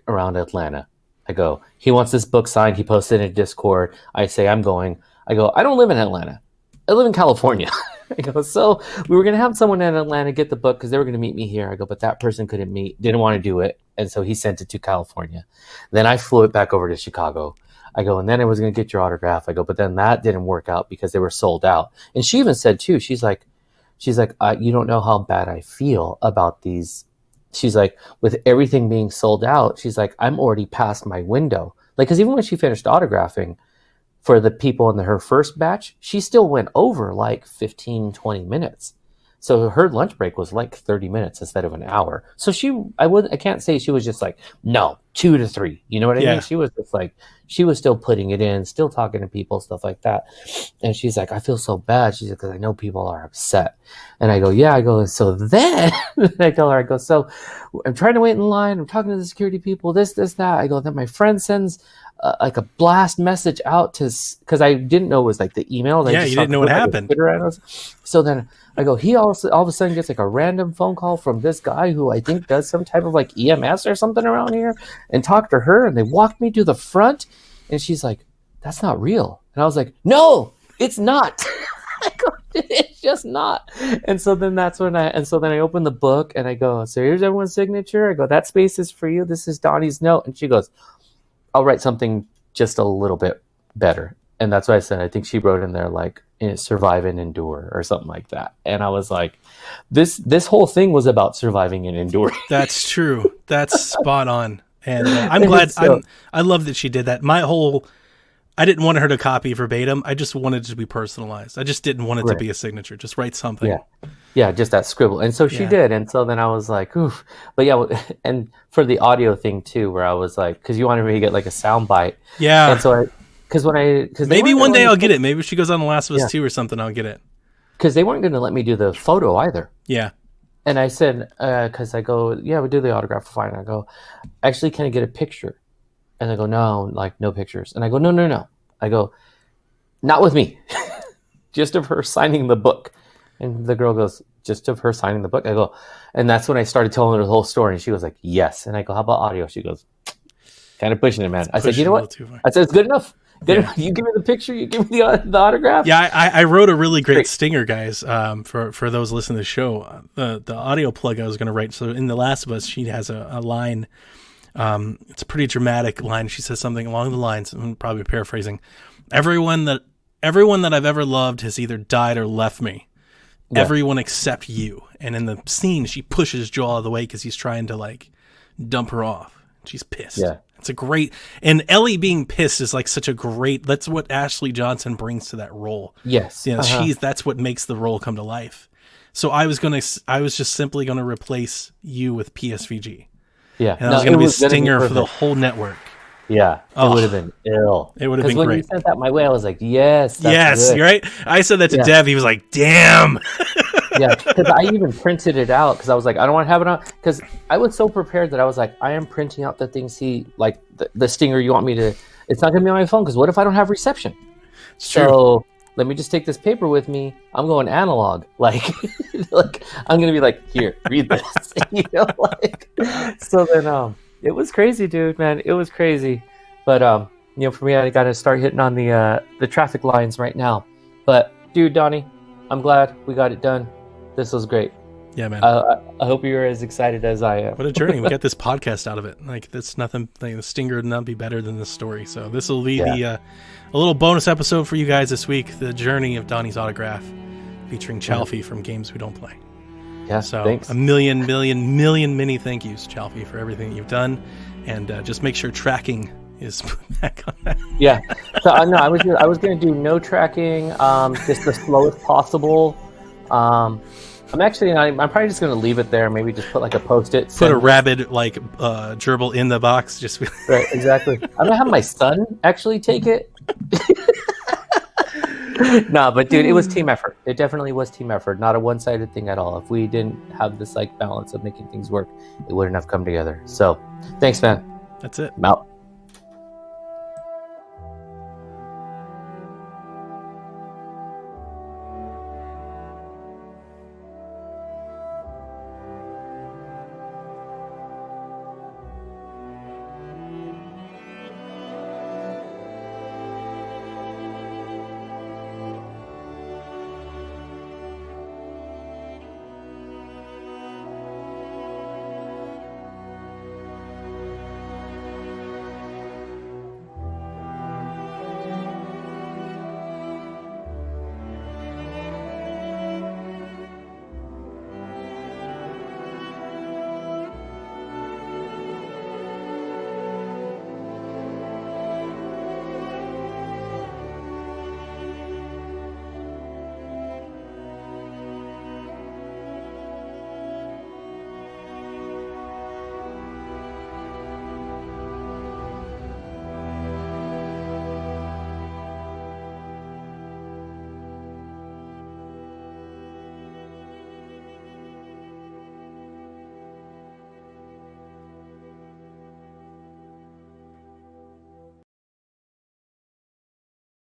around Atlanta. I go, he wants this book signed. He posted in Discord. I say, I'm going. I go, I don't live in Atlanta. I live in California. I go, so we were going to have someone in Atlanta get the book because they were going to meet me here. I go, but that person didn't want to do it. And so he sent it to California. Then I flew it back over to Chicago. I go, and then I was going to get your autograph. I go, but then that didn't work out because they were sold out. And she even said too, she's like, you don't know how bad I feel about these. She's like, with everything being sold out, she's like, I'm already past my window. Like, because even when she finished autographing for the people in her first batch, she still went over like 15, 20 minutes. So her lunch break was like 30 minutes instead of an hour. So I can't say she was just like, no, 2 to 3. You know what I mean? She was just like, she was still putting it in, still talking to people, stuff like that. And she's like, I feel so bad. She's like, because I know people are upset. And I go, yeah. I go, so then I tell her, I go, so I'm trying to wait in line. I'm talking to the security people, this, that. I go, then my friend sends like a blast message out because I didn't know it was like the email. Yeah, you didn't know what happened. So then I go, he all of a sudden gets like a random phone call from this guy who I think does some type of like EMS or something around here, and talked to her, and they walked me to the front, and she's like, that's not real. And I was like, no, it's not. I go, it's just not. And so then I open the book and I go, so here's everyone's signature. I go, that space is for you. This is Donnie's note. And she goes, I'll write something just a little bit better. And that's what I said. I think she wrote in there like survive and endure or something like that. And I was like, this whole thing was about surviving and enduring. That's true. That's spot on. And I'm glad. I love that she did that. I didn't want her to copy verbatim. I just wanted it to be personalized. I just didn't want it to be a signature. Just write something. Yeah, just that scribble. And so she did. And so then I was like, oof. But yeah, and for the audio thing too, where I was like, because you wanted me to get like a sound bite. Yeah. And so maybe one day I'll get it. Maybe if she goes on The Last of Us 2 or something, I'll get it. Because they weren't going to let me do the photo either. Yeah. And I said, because I go, yeah, we do the autograph, fine. I go, actually, can I get a picture? And they go, no, like no pictures. And I go, no. I go, not with me. Just of her signing the book. And the girl goes, just of her signing the book? I go, and that's when I started telling her the whole story. And she was like, yes. And I go, how about audio? She goes, kind of pushing it, man. I said, you know what? I said, it's good enough. Good enough. You give me the picture. You give me the autograph. Yeah, I wrote a really great stinger, guys, for those listening to the show. The audio plug I was going to write. So in The Last of Us, she has a line. It's a pretty dramatic line. She says something along the lines, I'm probably paraphrasing. Everyone that I've ever loved has either died or left me. Yeah. Everyone except you. And in the scene, she pushes Joel out of the way because he's trying to like dump her off. She's pissed. Yeah. It's a great, and Ellie being pissed is like such a great, that's what Ashley Johnson brings to that role. Yes. You know, that's what makes the role come to life. So I was just simply going to replace you with PSVG. Yeah. And I was going to be a stinger for the whole network. Yeah. It would have been ill. It would have been great. When you sent that my way, I was like, yes. Yes. Good. Right. I said that to Dev. He was like, damn. Yeah, because I even printed it out because I was like, I don't want to have it on. Because I was so prepared that I was like, I am printing out the things like the stinger you want me to. It's not going to be on my phone because what if I don't have reception? So let me just take this paper with me. I'm going analog. Like I'm going to be like, here, read this. So then it was crazy, dude, man. It was crazy. But for me, I got to start hitting on the traffic lines right now. But dude, Donnie, I'm glad we got it done. This was great. Yeah, man. I hope you're as excited as I am. What a journey. We got this podcast out of it. Like, that's nothing. Like, the stinger would not be better than this story. So this will be a little bonus episode for you guys this week. The journey of Donnie's autograph featuring Chaufie from Games We Don't Play. Yeah, so thanks. A million many thank yous, Chaufie, for everything you've done. And just make sure tracking is put back on that. Yeah. So no, I was going to do no tracking, just the slowest possible. I'm probably just going to leave it there. Maybe just put like a post-it. Put a rabid like gerbil in the box. Just right, exactly. I'm gonna have my son actually take it. No, but dude, it was team effort. It definitely was team effort, not a one-sided thing at all. If we didn't have this like balance of making things work, it wouldn't have come together. So, thanks, man. That's it. I'm out.